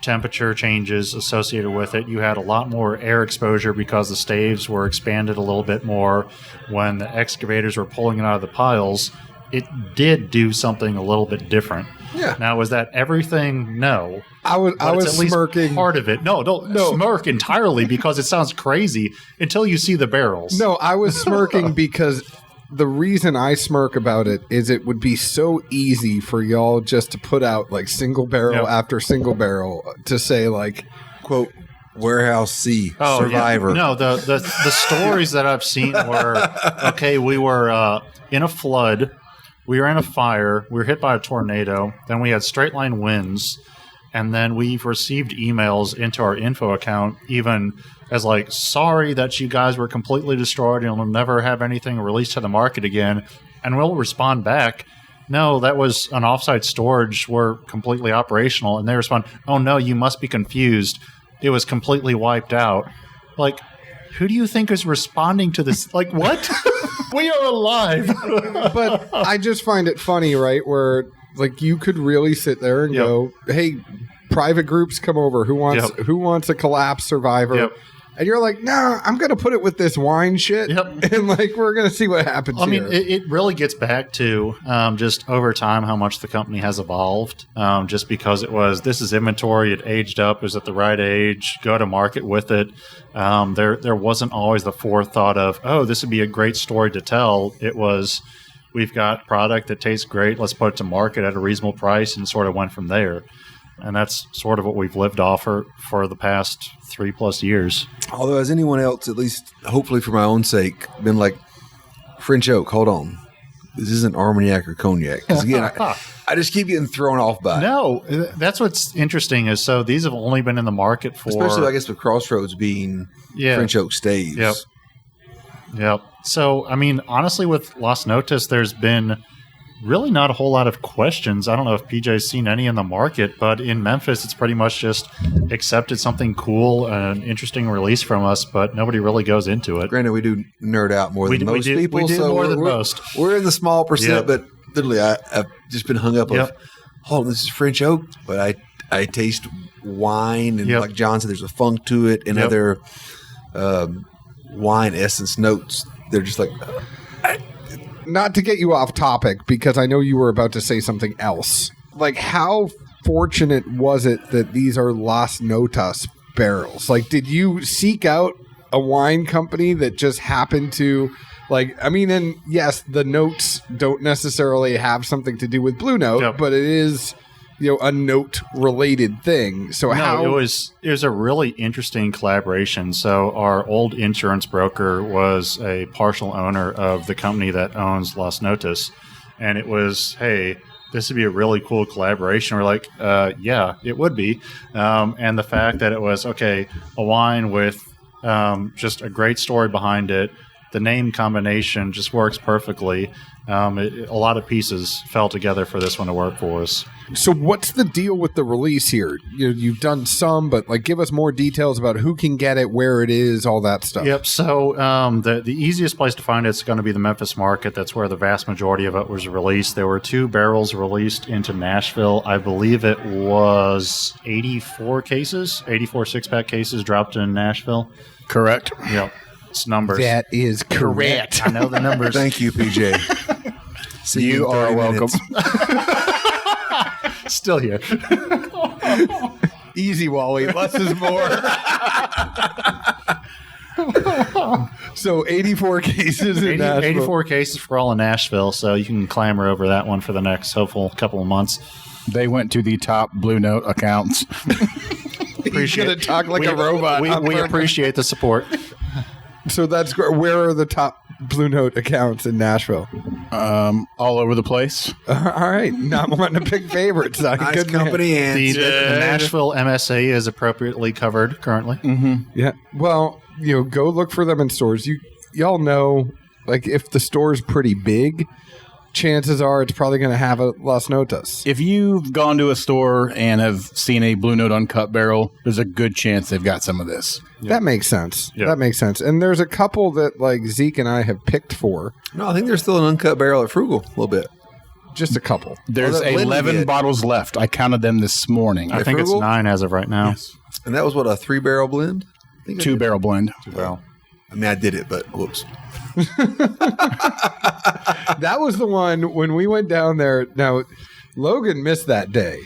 temperature changes associated with it. You had a lot more air exposure because the staves were expanded a little bit more. When the excavators were pulling it out of the piles, it did do something a little bit different. Yeah. Now, was that everything? No. I was At least smirking. part of it. No, don't smirk entirely because it sounds crazy until you see the barrels. No, I was smirking because the reason I smirk about it is it would be so easy for y'all just to put out like single barrel after single barrel to say like, quote, Warehouse C, Oh, Survivor. Yeah. No, the stories that I've seen were, okay, we were in a flood. We were in a fire. We were hit by a tornado. Then we had straight line winds. And then we've received emails into our info account, even as like, sorry that you guys were completely destroyed and will never have anything released to the market again. And we'll respond back, no, that was an offsite storage. We're completely operational. And they respond, oh, no, you must be confused. It was completely wiped out. Like, who do you think is responding to this? Like, what? We are alive. but I just find it funny, right? Where like you could really sit there and go, hey, private groups come over. Who wants a collapse survivor? Yep. And you're like, nah, I'm going to put it with this wine shit. Yep. And like, we're going to see what happens I mean, here. it really gets back to just over time how much the company has evolved. Just because this is inventory, it aged up, it was at the right age, go to market with it. There wasn't always the forethought of, oh, this would be a great story to tell. It was, we've got product that tastes great, let's put it to market at a reasonable price, and sort of went from there. And that's sort of what we've lived off for the past 3+ years. Although, has anyone else, at least hopefully for my own sake, been like, French oak, hold on. This isn't Armagnac or Cognac. Because again, I just keep getting thrown off by it. No, that's what's interesting is so these have only been in the market for... Especially, I guess, with Crossroads being French oak staves. Yep. So, I mean, honestly, with Las Notas, there's been really not a whole lot of questions. I don't know if PJ's seen any in the market, but in Memphis, it's pretty much just accepted something cool, an interesting release from us, but nobody really goes into it. Granted, we do nerd out more than most people. We do so more than most. We're in the small percent, but literally, I've just been hung up of, oh, this is French oak, but I taste wine, and like John said, there's a funk to it, and other wine essence notes. They're just like... Not to get you off topic, because I know you were about to say something else. Like, how fortunate was it that these are Las Notas barrels? Like, did you seek out a wine company that just happened to, like, I mean, and yes, the notes don't necessarily have something to do with Blue Note, but it is, a note-related thing. So it was a really interesting collaboration. So our old insurance broker was a partial owner of the company that owns Las Notas, and it was, hey, this would be a really cool collaboration. We're like, yeah, it would be. And the fact that it was, okay, a wine with just a great story behind it, the name combination just works perfectly. A lot of pieces fell together for this one to work for us. So what's the deal with the release here? You've done some, but like give us more details about who can get it, where it is, all that stuff. Yep. So the easiest place to find it is going to be the Memphis market. That's where the vast majority of it was released. There were 2 barrels released into Nashville. I believe it was 84 six-pack cases dropped in Nashville. Correct. Yep. It's numbers. That is correct. I know the numbers. Thank you, PJ. See you are welcome. Still here. Easy, Wally. Less is more. So 84 cases in Nashville. 84 cases for all in Nashville, so you can clamor over that one for the next hopeful couple of months. They went to the top Blue Note accounts. You should have talked like a robot. We appreciate the support. So that's great. Where are the top Blue Note accounts in Nashville? All over the place. All right. Not wanting to pick favorites. Nice Good company. man. And The Nashville MSA is appropriately covered currently. Mm-hmm. Yeah. Well, go look for them in stores. Y'all know, like, if the store's pretty big, chances are it's probably going to have a Las Notas. If you've gone to a store and have seen a Blue Note uncut barrel, there's a good chance they've got some of this. That makes sense. Yeah. That makes sense. And there's a couple that like Zeke and I have picked for. No, I think there's still an uncut barrel at Frugal a little bit. Just a couple. There's that blended 11 it. bottles left. I counted them this morning. I think it's Frugal? 9 as of right now. And that was what, a 3-barrel blend? I think I did. 2-barrel blend. 2-barrel. I mean, I did it, but whoops. That was the one when we went down there. Now, Logan missed that day.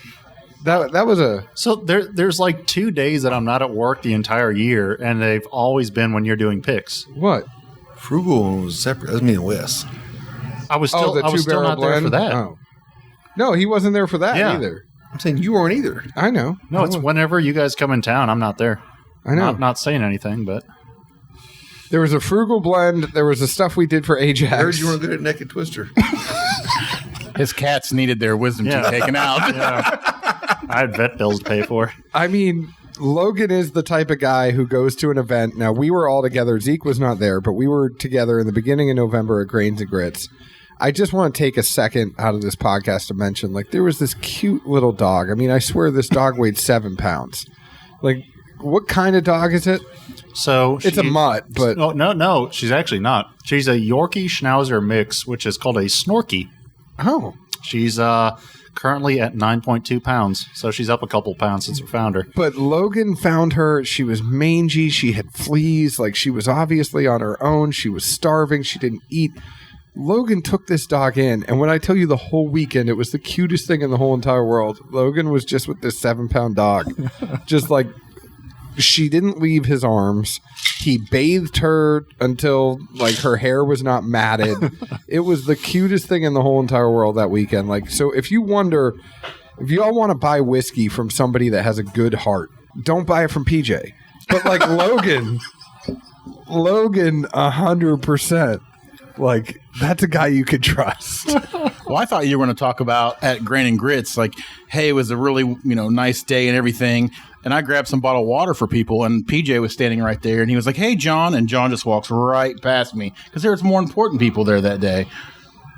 That was a... So there's like 2 days that I'm not at work the entire year, and they've always been when you're doing picks. What? Frugal was separate. That was me and Wes. I was still not there for that. Oh. No, he wasn't there for that Yeah. either. I'm saying you weren't either. I know. No, it's whenever you guys come in town, I'm not there. I know. Not saying anything, but There was a Frugal blend. There was the stuff we did for Ajax. I heard you weren't good at Naked Twister. His cats needed their wisdom teeth taken out. I had vet bills to pay for. I mean, Logan is the type of guy who goes to an event. Now, we were all together. Zeke was not there, but we were together in the beginning of November at Grains and Grits. I just want to take a second out of this podcast to mention, like, there was this cute little dog. I mean, I swear this dog weighed 7 pounds. Like, what kind of dog is it? So It's a mutt, but... No, she's actually not. She's a Yorkie Schnauzer mix, which is called a Snorky. Oh. She's currently at 9.2 pounds, so she's up a couple pounds since we found her. But Logan found her. She was mangy. She had fleas. Like, she was obviously on her own. She was starving. She didn't eat. Logan took this dog in, and when I tell you the whole weekend, it was the cutest thing in the whole entire world. Logan was just with this 7-pound dog. Just like, she didn't leave his arms. He bathed her until, like, her hair was not matted. It was the cutest thing in the whole entire world that weekend. Like, so if you wonder, if you all want to buy whiskey from somebody that has a good heart, don't buy it from PJ. But, like, Logan, 100%. Like, that's a guy you could trust. Well, I thought you were going to talk about at Grain and Grits, like, hey, it was a really, nice day and everything. And I grabbed some bottled water for people, and PJ was standing right there, and he was like, hey, John. And John just walks right past me because there was more important people there that day.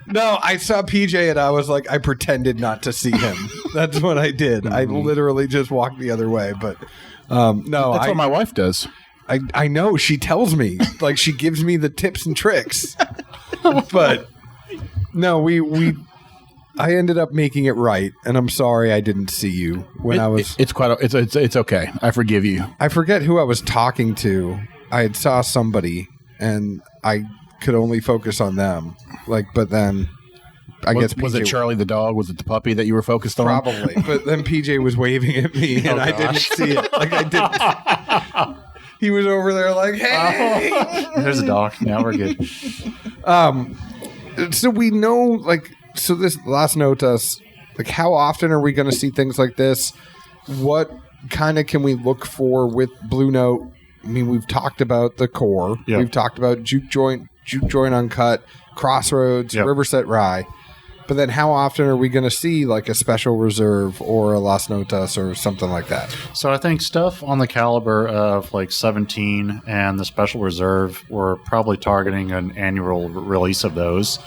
No, I saw PJ, and I was like, I pretended not to see him. That's what I did. I literally just walked the other way. But no, That's what my wife does. I know. She tells me. Like, she gives me the tips and tricks. But no, I ended up making it right, and I'm sorry I didn't see you when I was. It's okay. I forgive you. I forget who I was talking to. I had saw somebody, and I could only focus on them. Like, but then I guess PJ, was it Charlie the dog? Was it the puppy that you were focused on? probably. But then PJ was waving at me, and I didn't see it. Like, I didn't. He was over there like, hey. There's a dog. Now we're good. So we know, like, so this Las Notas, like, how often are we going to see things like this? What kind of can we look for with Blue Note? I mean, we've talked about the core. Yep. We've talked about Juke Joint Uncut, Crossroads, Yep. Riverset Rye. But then how often are we going to see, like, a Special Reserve or a Las Notas or something like that? So I think stuff on the caliber of like 17 and the Special Reserve, we're probably targeting an annual release of those.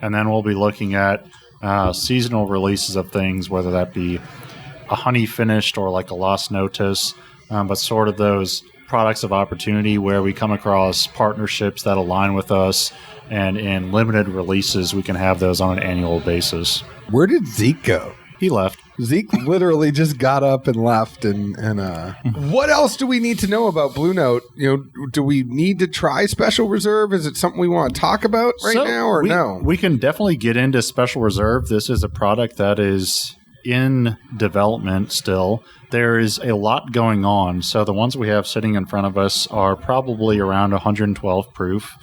And then we'll be looking at seasonal releases of things, whether that be a honey finished or like a Las Notas, but sort of those products of opportunity where we come across partnerships that align with us, and in limited releases we can have those on an annual basis. Where did Zeke go? He left. Zeke literally just got up and left. And what else do we need to know about Blue Note? Do we need to try Special Reserve? Is it something we want to talk about now or no? We can definitely get into Special Reserve. This is a product that is in development still. There is a lot going on. So the ones we have sitting in front of us are probably around 112 proof.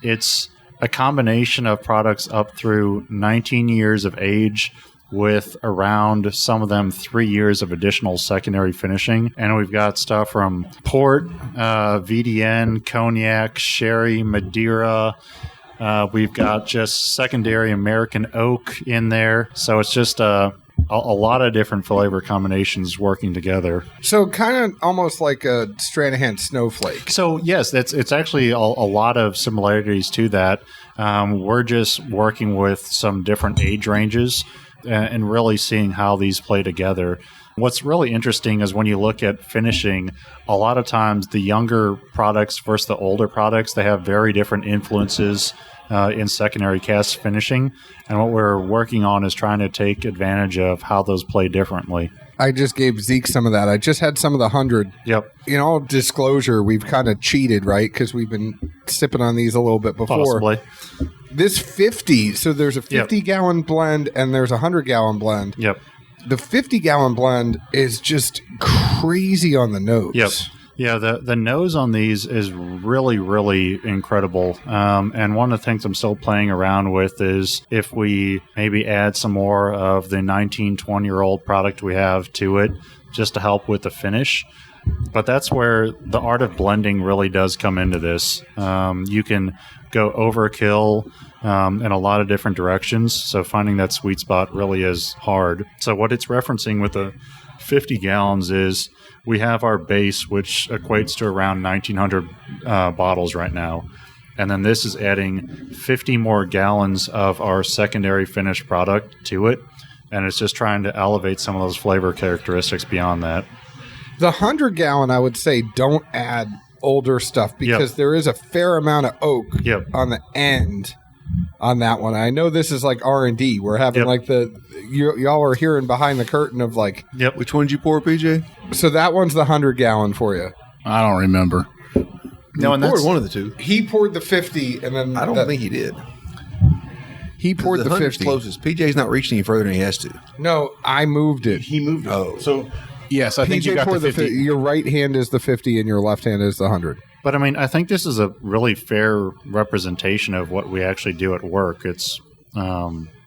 It's a combination of products up through 19 years of age, with around some of them 3 years of additional secondary finishing. And we've got stuff from port, VDN, cognac, sherry, Madeira. We've got just secondary American oak in there. So it's just a a lot of different flavor combinations working together. So kind of almost like a Stranahan snowflake. So yes, it's actually a lot of similarities to that. We're just working with some different age ranges and really seeing how these play together. What's really interesting is when you look at finishing, a lot of times the younger products versus the older products, they have very different influences in secondary cask finishing. And what we're working on is trying to take advantage of how those play differently. I just gave Zeke some of that. I just had some of the 100. Yep. In all disclosure, we've kind of cheated, right? Because we've been sipping on these a little bit before. Possibly. This 50, so there's a 50-gallon blend and there's a 100-gallon blend. Yep. The 50-gallon blend is just crazy on the nose. Yep. Yeah, the nose on these is really, really incredible. And one of the things I'm still playing around with is if we maybe add some more of the 19, 20-year-old product we have to it just to help with the finish. But that's where the art of blending really does come into this. You can go overkill in a lot of different directions. So finding that sweet spot really is hard. So what it's referencing with the 50 gallons is we have our base, which equates to around 1,900 bottles right now. And then this is adding 50 more gallons of our secondary finished product to it. And it's just trying to elevate some of those flavor characteristics beyond that. The 100-gallon, I would say, don't add older stuff because there is a fair amount of oak on the end on that one. I know this is like R&D. We're having like y'all are hearing behind the curtain of like. Yep. Which one did you pour, PJ? So that one's the 100-gallon for you. I don't remember. No, and poured one of the two. He poured the 50, and then I don't think he did. He poured the 50. Closest. PJ's not reaching any further than he has to. No, I moved it. He moved it. Oh. So, yes, I think you got the 50. Your right hand is the 50 and your left hand is the 100. But I mean, I think this is a really fair representation of what we actually do at work. It's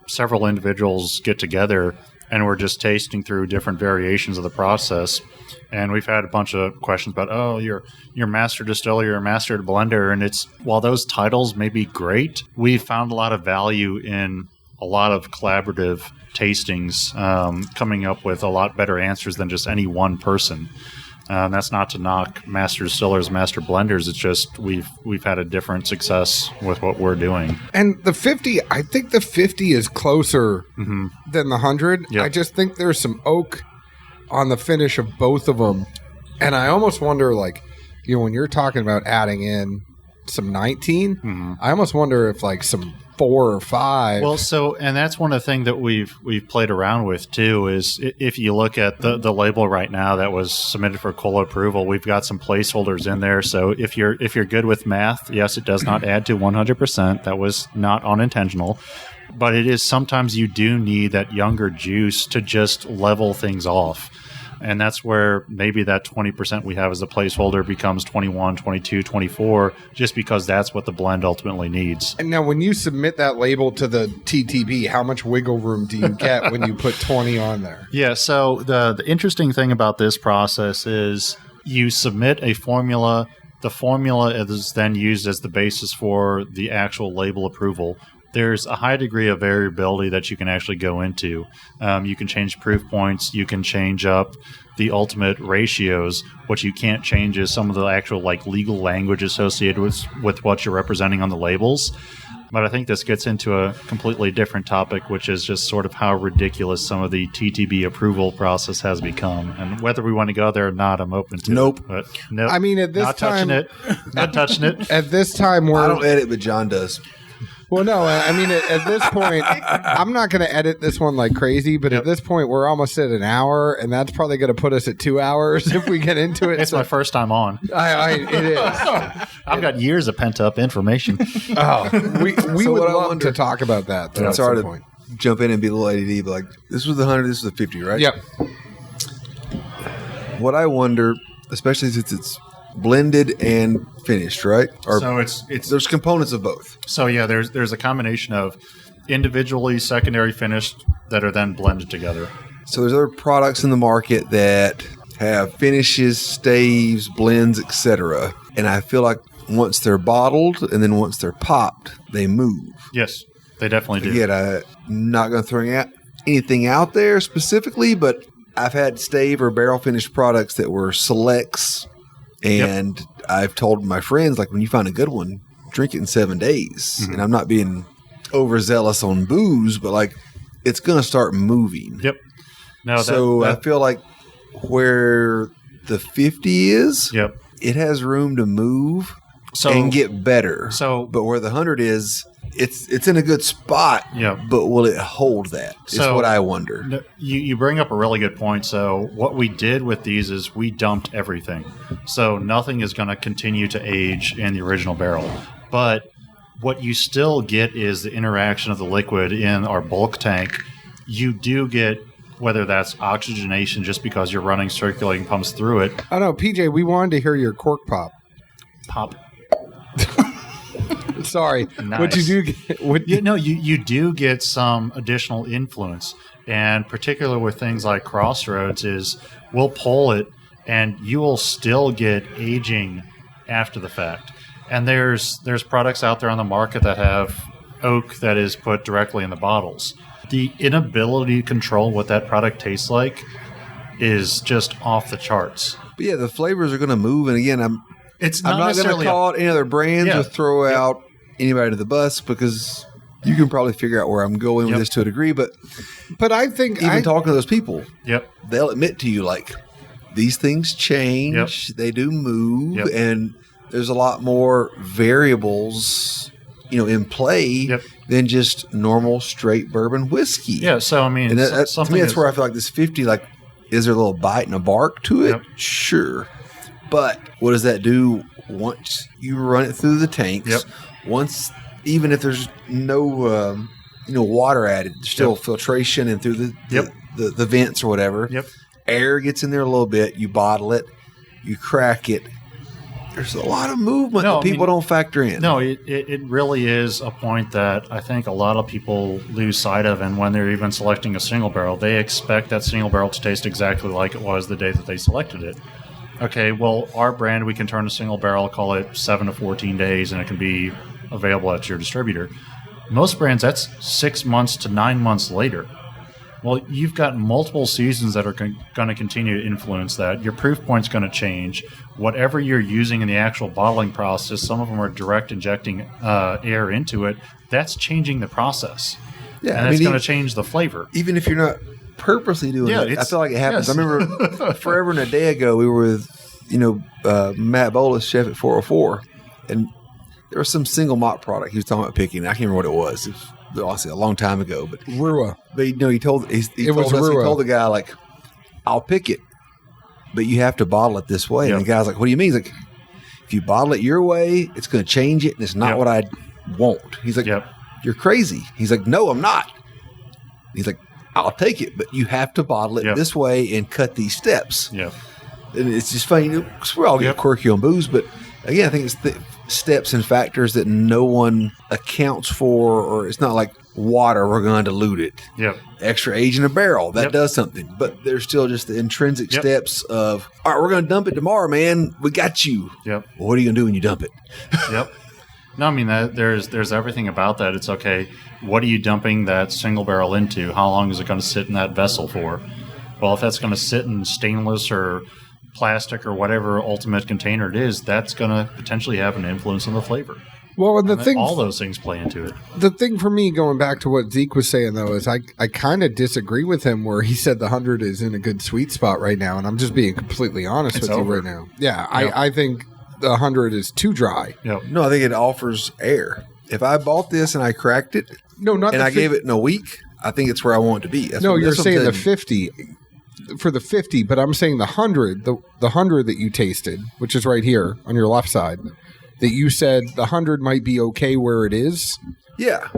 several individuals get together and we're just tasting through different variations of the process. And we've had a bunch of questions about, you're master distiller, you're master blender. And it's, while those titles may be great, we've found a lot of value in a lot of collaborative tastings, coming up with a lot better answers than just any one person. That's not to knock master distillers, master blenders. It's just we've had a different success with what we're doing. And the 50, I think the 50 is closer than the 100. Yep. I just think there's some oak on the finish of both of them. And I almost wonder, like, when you're talking about adding in some 19, I almost wonder if like some 4 or 5. Well, so, and that's one of the things that we've played around with too, is if you look at the label right now that was submitted for COLA approval, we've got some placeholders in there. So if you're good with math, yes, it does not add to 100%. That was not unintentional. But it is sometimes you do need that younger juice to just level things off. And that's where maybe that 20% we have as a placeholder becomes 21, 22, 24, just because that's what the blend ultimately needs. And now when you submit that label to the TTB, how much wiggle room do you get when you put 20 on there? Yeah, so the interesting thing about this process is you submit a formula. The formula is then used as the basis for the actual label approval. There's a high degree of variability that you can actually go into. You can change proof points. You can change up the ultimate ratios. What you can't change is some of the actual like legal language associated with what you're representing on the labels. But I think this gets into a completely different topic, which is just sort of how ridiculous some of the TTB approval process has become. And whether we want to go there or not, I'm open to Nope. it. But nope. I mean, at this not time, not touching it. At this time, I don't edit, but John does. Well, no, I mean, at this point, I'm not going to edit this one like crazy, but at this point, we're almost at an hour, and that's probably going to put us at 2 hours if we get into it. It's my first time on. It is. I've got years of pent-up information. We So would what I love wonder- to talk about that. Though, at Sorry some to point. jump in and be a little ADD, but like, this was the 100, this was the 50, right? Yep. What I wonder, especially since it's blended and finished, right? Or So it's there's components of both. So yeah, there's a combination of individually secondary finished that are then blended together. So there's other products in the market that have finishes, staves, blends, etc. And I feel like once they're bottled and then once they're popped, they move. Yes, they definitely do. Yet I'm not going to anything out there specifically, but I've had stave or barrel finished products that were selects, and I've told my friends, like, when you find a good one, drink it in 7 days. And I'm not being overzealous on booze, but like, it's going to start moving. Yep. No, So I feel like where the 50 is, it has room to move and get better. But where the 100 is, it's in a good spot. But will it hold that? Is what I wonder. You bring up a really good point. So what we did with these is we dumped everything. So nothing is going to continue to age in the original barrel. But what you still get is the interaction of the liquid in our bulk tank. You do get, whether that's oxygenation just because you're running circulating pumps through it. I know, PJ, we wanted to hear your cork pop. Sorry. Nice. What you do get? You do get some additional influence. And particularly with things like Crossroads is we'll pull it and you will still get aging after the fact. And there's products out there on the market that have oak that is put directly in the bottles. The inability to control what that product tastes like is just off the charts. But yeah, the flavors are going to move. And again, I'm not going to call out any other brands or throw out anybody to the bus, because you can probably figure out where I'm going with this to a degree. But I think even talking to those people, they'll admit to you, like, these things change, they do move, and there's a lot more variables, in play than just normal straight bourbon whiskey. Yeah, so I mean, and to me, that's where I feel like this 50, like, is there a little bite and a bark to it? Sure. But what does that do once you run it through the tanks? Once, even if there's no, water added, there's still filtration and through the vents or whatever. Air gets in there a little bit. You bottle it, you crack it. There's a lot of movement that people don't factor in. No, it really is a point that I think a lot of people lose sight of. And when they're even selecting a single barrel, they expect that single barrel to taste exactly like it was the day that they selected it. Okay, well, our brand, we can turn a single barrel, call it 7 to 14 days, and it can be available at your distributor. Most brands, that's 6 months to 9 months later. Well, you've got multiple seasons that are going to continue to influence that. Your proof point's going to change. Whatever you're using in the actual bottling process, some of them are direct injecting air into it. That's changing the process. Yeah, and it's going to change the flavor. Even if you're not purposely doing it, I feel like it happens. I remember forever and a day ago, we were with Matt Bolas, chef at 404, and there was some single malt product he was talking about picking. I can't remember what it was. It was obviously a long time ago, but Rua. But he told the guy, like, I'll pick it, but you have to bottle it this way. And the guy's like, what do you mean? He's like, if you bottle it your way, it's going to change it, and it's not what I want. He's like, you're crazy. He's like, no, I'm not. He's like, I'll take it, but you have to bottle it this way and cut these steps. And it's just funny, because we're all getting quirky on booze, but again, I think it's the steps and factors that no one accounts for, or it's not like water, we're going to dilute it. Extra age in a barrel, that does something. But there's still just the intrinsic steps of, all right, we're going to dump it tomorrow, man. We got you. Well, what are you going to do when you dump it? No, I mean, there's everything about that. It's okay, what are you dumping that single barrel into? How long is it going to sit in that vessel for? Well, if that's going to sit in stainless or plastic or whatever ultimate container it is, that's going to potentially have an influence on the flavor. Well, and all those things play into it. The thing for me, going back to what Zeke was saying, though, is I kind of disagree with him where he said the 100 is in a good sweet spot right now, and I'm just being completely honest with you right now. I think the 100 is too dry. No, I think it offers air. If I bought this and I cracked it, I gave it in a week, I think it's where I want it to be. You're saying the 50 for the 50, but I'm saying the 100, the 100 that you tasted, which is right here on your left side, that you said the 100 might be okay where it is.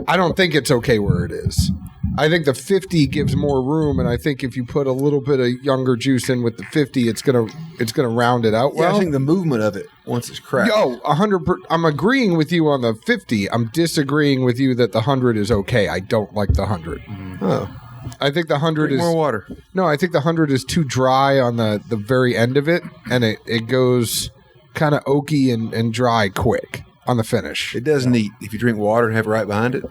I don't think it's okay where it is. I think the 50 gives more room, and I think if you put a little bit of younger juice in with the 50, it's gonna round it out well. I think the movement of it once it's cracked. 100. I'm agreeing with you on the 50. I'm disagreeing with you that the 100 is okay. I don't like the 100. Oh. I think the 100 is more water. No, I think the 100 is too dry on the very end of it, and it goes kind of oaky and dry quick on the finish. It does neat if you drink water and have it right behind it.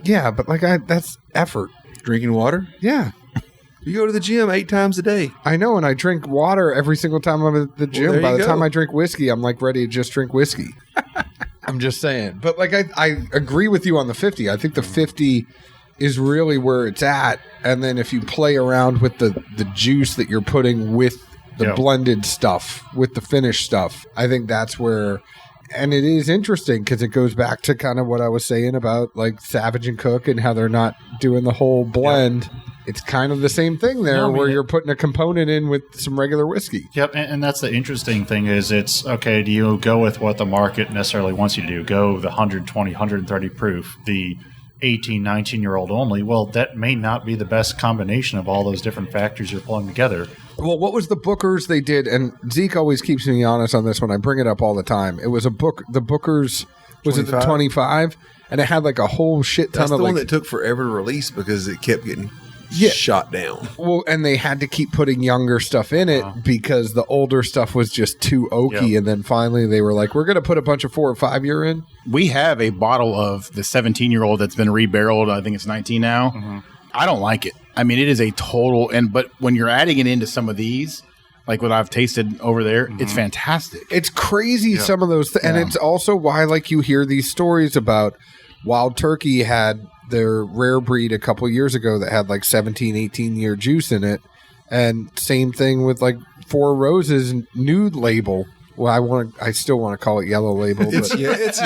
Yeah, but that's effort. Drinking water? Yeah. You go to the gym 8 times a day. I know, and I drink water every single time I'm at the gym. there By you the go. time I drink whiskey, I'm like ready to just drink whiskey. I'm just saying. But like I agree with you on the 50. I think the 50 is really where it's at. And then if you play around with the juice that you're putting with the blended stuff, with the finished stuff, I think that's where. And it is interesting because it goes back to kind of what I was saying about like Savage and Cook and how they're not doing the whole blend. It's kind of the same thing there where you're putting a component in with some regular whiskey. Yep, and that's the interesting thing is it's, okay, do you go with what the market necessarily wants you to do? Go the 120, 130 proof, the 18, 19-year-old only. Well, that may not be the best combination of all those different factors you're pulling together. Well, what was the Bookers they did? And Zeke always keeps me honest on this one. I bring it up all the time. It was the Bookers, was 25? It the 25? And it had like a whole shit ton That's of the one like, that took forever to release because it kept getting shot down. Well, and they had to keep putting younger stuff in it because the older stuff was just too oaky. Yep. And then finally they were like, we're going to put a bunch of 4 or 5 year in. We have a bottle of the 17-year-old that's been rebarreled. I think it's 19 now. Mm-hmm. I don't like it. I mean, it is a total, but when you're adding it into some of these, like what I've tasted over there, it's fantastic. It's crazy, some of those. And it's also why, like, you hear these stories about Wild Turkey had their rare breed a couple years ago that had like 17, 18-year juice in it. And same thing with like Four Roses nude label. Well, I still want to call it yellow label. But It's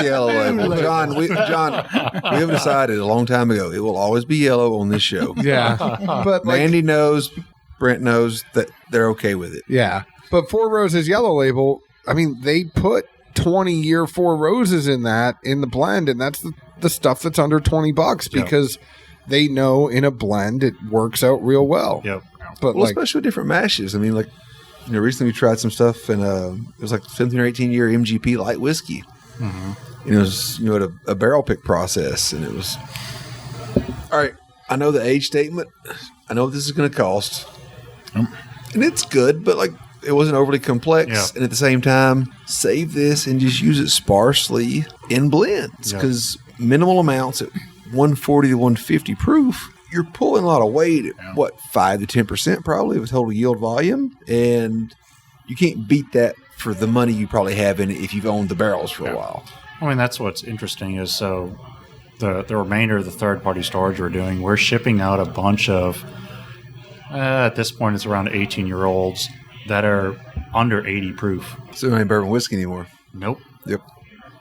yellow label. John, we have decided a long time ago it will always be yellow on this show. yeah. But like, Mandy knows, Brent knows that they're okay with it. yeah. But Four Roses yellow label, I mean, they put 20-year Four Roses in the blend, and that's the stuff that's under $20 because they know in a blend it works out real well. Yep. But Well, especially with different mashes. I mean, like, recently we tried some stuff, and it was like 17 or 18-year MGP light whiskey. Mm-hmm. And it was, at a barrel pick process, and it was, all right, I know the age statement. I know what this is going to cost. And it's good, but, like, it wasn't overly complex. Yeah. And at the same time, save this and just use it sparsely in blends because minimal amounts at 140 to 150 proof. You're pulling a lot of weight at, 5 to 10% probably of total yield volume. And you can't beat that for the money you probably have in it if you've owned the barrels for a while. I mean, that's what's interesting is so the remainder of the third-party storage we're shipping out a bunch of, at this point it's around 18-year-olds that are under 80 proof. So there ain't bourbon whiskey anymore. Nope. Yep.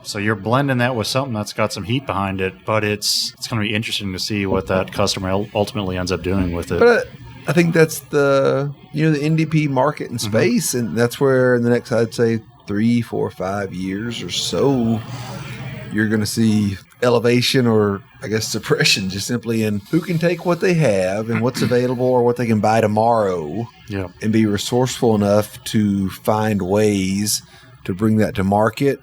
So you're blending that with something that's got some heat behind it, but it's going to be interesting to see what that customer ultimately ends up doing with it. But I think that's the NDP market and space, and that's where in the next, I'd say, 3, 4, 5 years or so, you're going to see elevation or, I guess, suppression just simply in who can take what they have and what's available or what they can buy tomorrow and be resourceful enough to find ways to bring that to market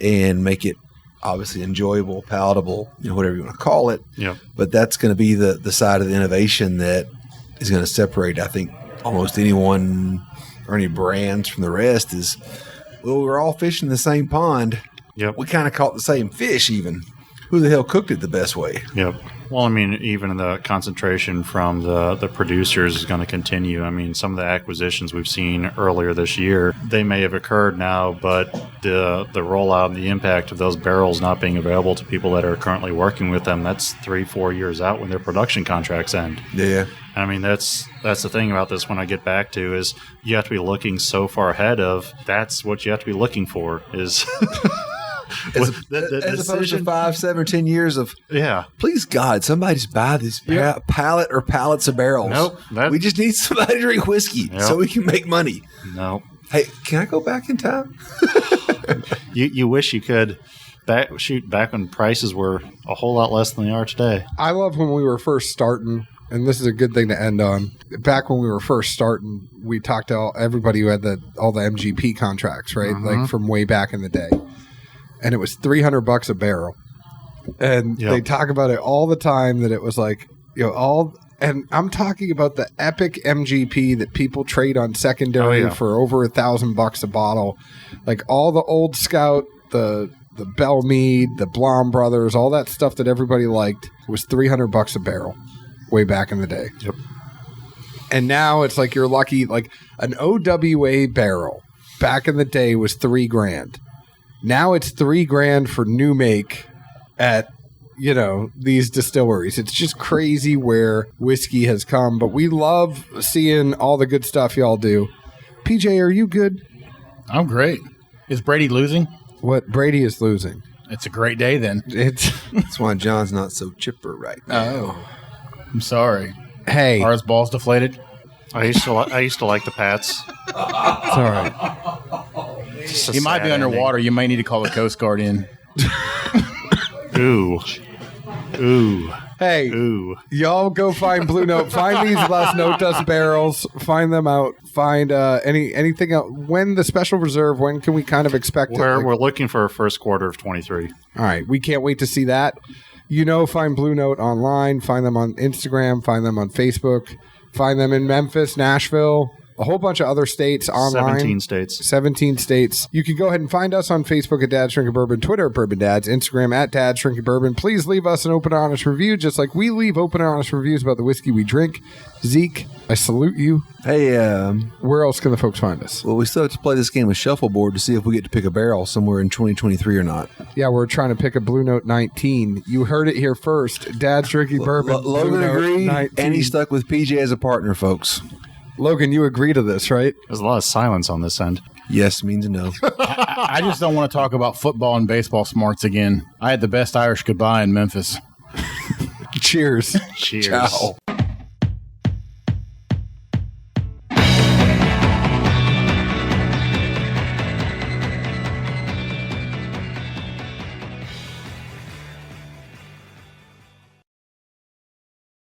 and make it obviously enjoyable, palatable, whatever you want to call it. Yeah. But that's going to be the side of the innovation that is going to separate, I think, almost anyone or any brands from the rest is, well, we're all fishing the same pond. Yep. We kind of caught the same fish even. Who the hell cooked it the best way? Yep. Well, I mean, even the concentration from the producers is going to continue. I mean, some of the acquisitions we've seen earlier this year, they may have occurred now, but the rollout and the impact of those barrels not being available to people that are currently working with them, that's 3-4 years out when their production contracts end. Yeah. I mean, that's the thing about this when I get back to is you have to be looking so far ahead of that's what you have to be looking for is... As opposed to 5, 7, or 10 years of, please God, somebody just buy this pallet or pallets of barrels. Nope. We just need somebody to drink whiskey so we can make money. Nope. Hey, can I go back in time? You wish you could back when prices were a whole lot less than they are today. I love when we were first starting, and this is a good thing to end on. Back when we were first starting, we talked to everybody who had all the MGP contracts, right? Like from way back in the day. And it was $300 a barrel. And they talk about it all the time that it was like, and I'm talking about the epic MGP that people trade on secondary for over $1,000 a bottle. Like all the Old Scout, the Bell Mead, the Blom Brothers, all that stuff that everybody liked was $300 a barrel. way back in the day. Yep. And now it's like you're lucky. Like an OWA barrel back in the day was $3,000. Now it's $3,000 for new make at, these distilleries. It's just crazy where whiskey has come, but we love seeing all the good stuff y'all do. PJ, are you good? I'm great. Is Brady losing? What Brady is losing. It's a great day then. That's why John's not so chipper right now. Oh, I'm sorry. Hey, Are his balls deflated? I used to like the Pats. it's all right. Just a He might be sad underwater. You may need to call the Coast Guard in. ending. Ooh. Hey, Ooh. y'all go find Blue Note. Find these Las Notas barrels. Find them out. Find anything else. When the special reserve, when can we kind of expect it? We're looking for a first quarter of 23. All right. We can't wait to see that. Find Blue Note online. Find them on Instagram. Find them on Facebook. Find them in Memphis, Nashville, a whole bunch of other states online. 17 states. You can go ahead and find us on Facebook at Dad's Drinking Bourbon, Twitter at Bourbon Dads, Instagram at Dad's Drinking Bourbon. Please leave us an open and honest review, just like we leave open and honest reviews about the whiskey we drink. Zeke, I salute you. Hey, Where else can the folks find us? well, we still have to play this game of shuffleboard to see if we get to pick a barrel somewhere in 2023 or not. Yeah, we're trying to pick a Blue Note 19. You heard it here first. Dad's Drinking Bourbon. Blue Logan Note agreed, 19. and he stuck with PJ as a partner, folks. Logan, you agree to this, right? There's a lot of silence on this end. Yes means no. I just don't want to talk about football and baseball smarts again. I had the best Irish goodbye in Memphis. Cheers. Cheers. Ciao.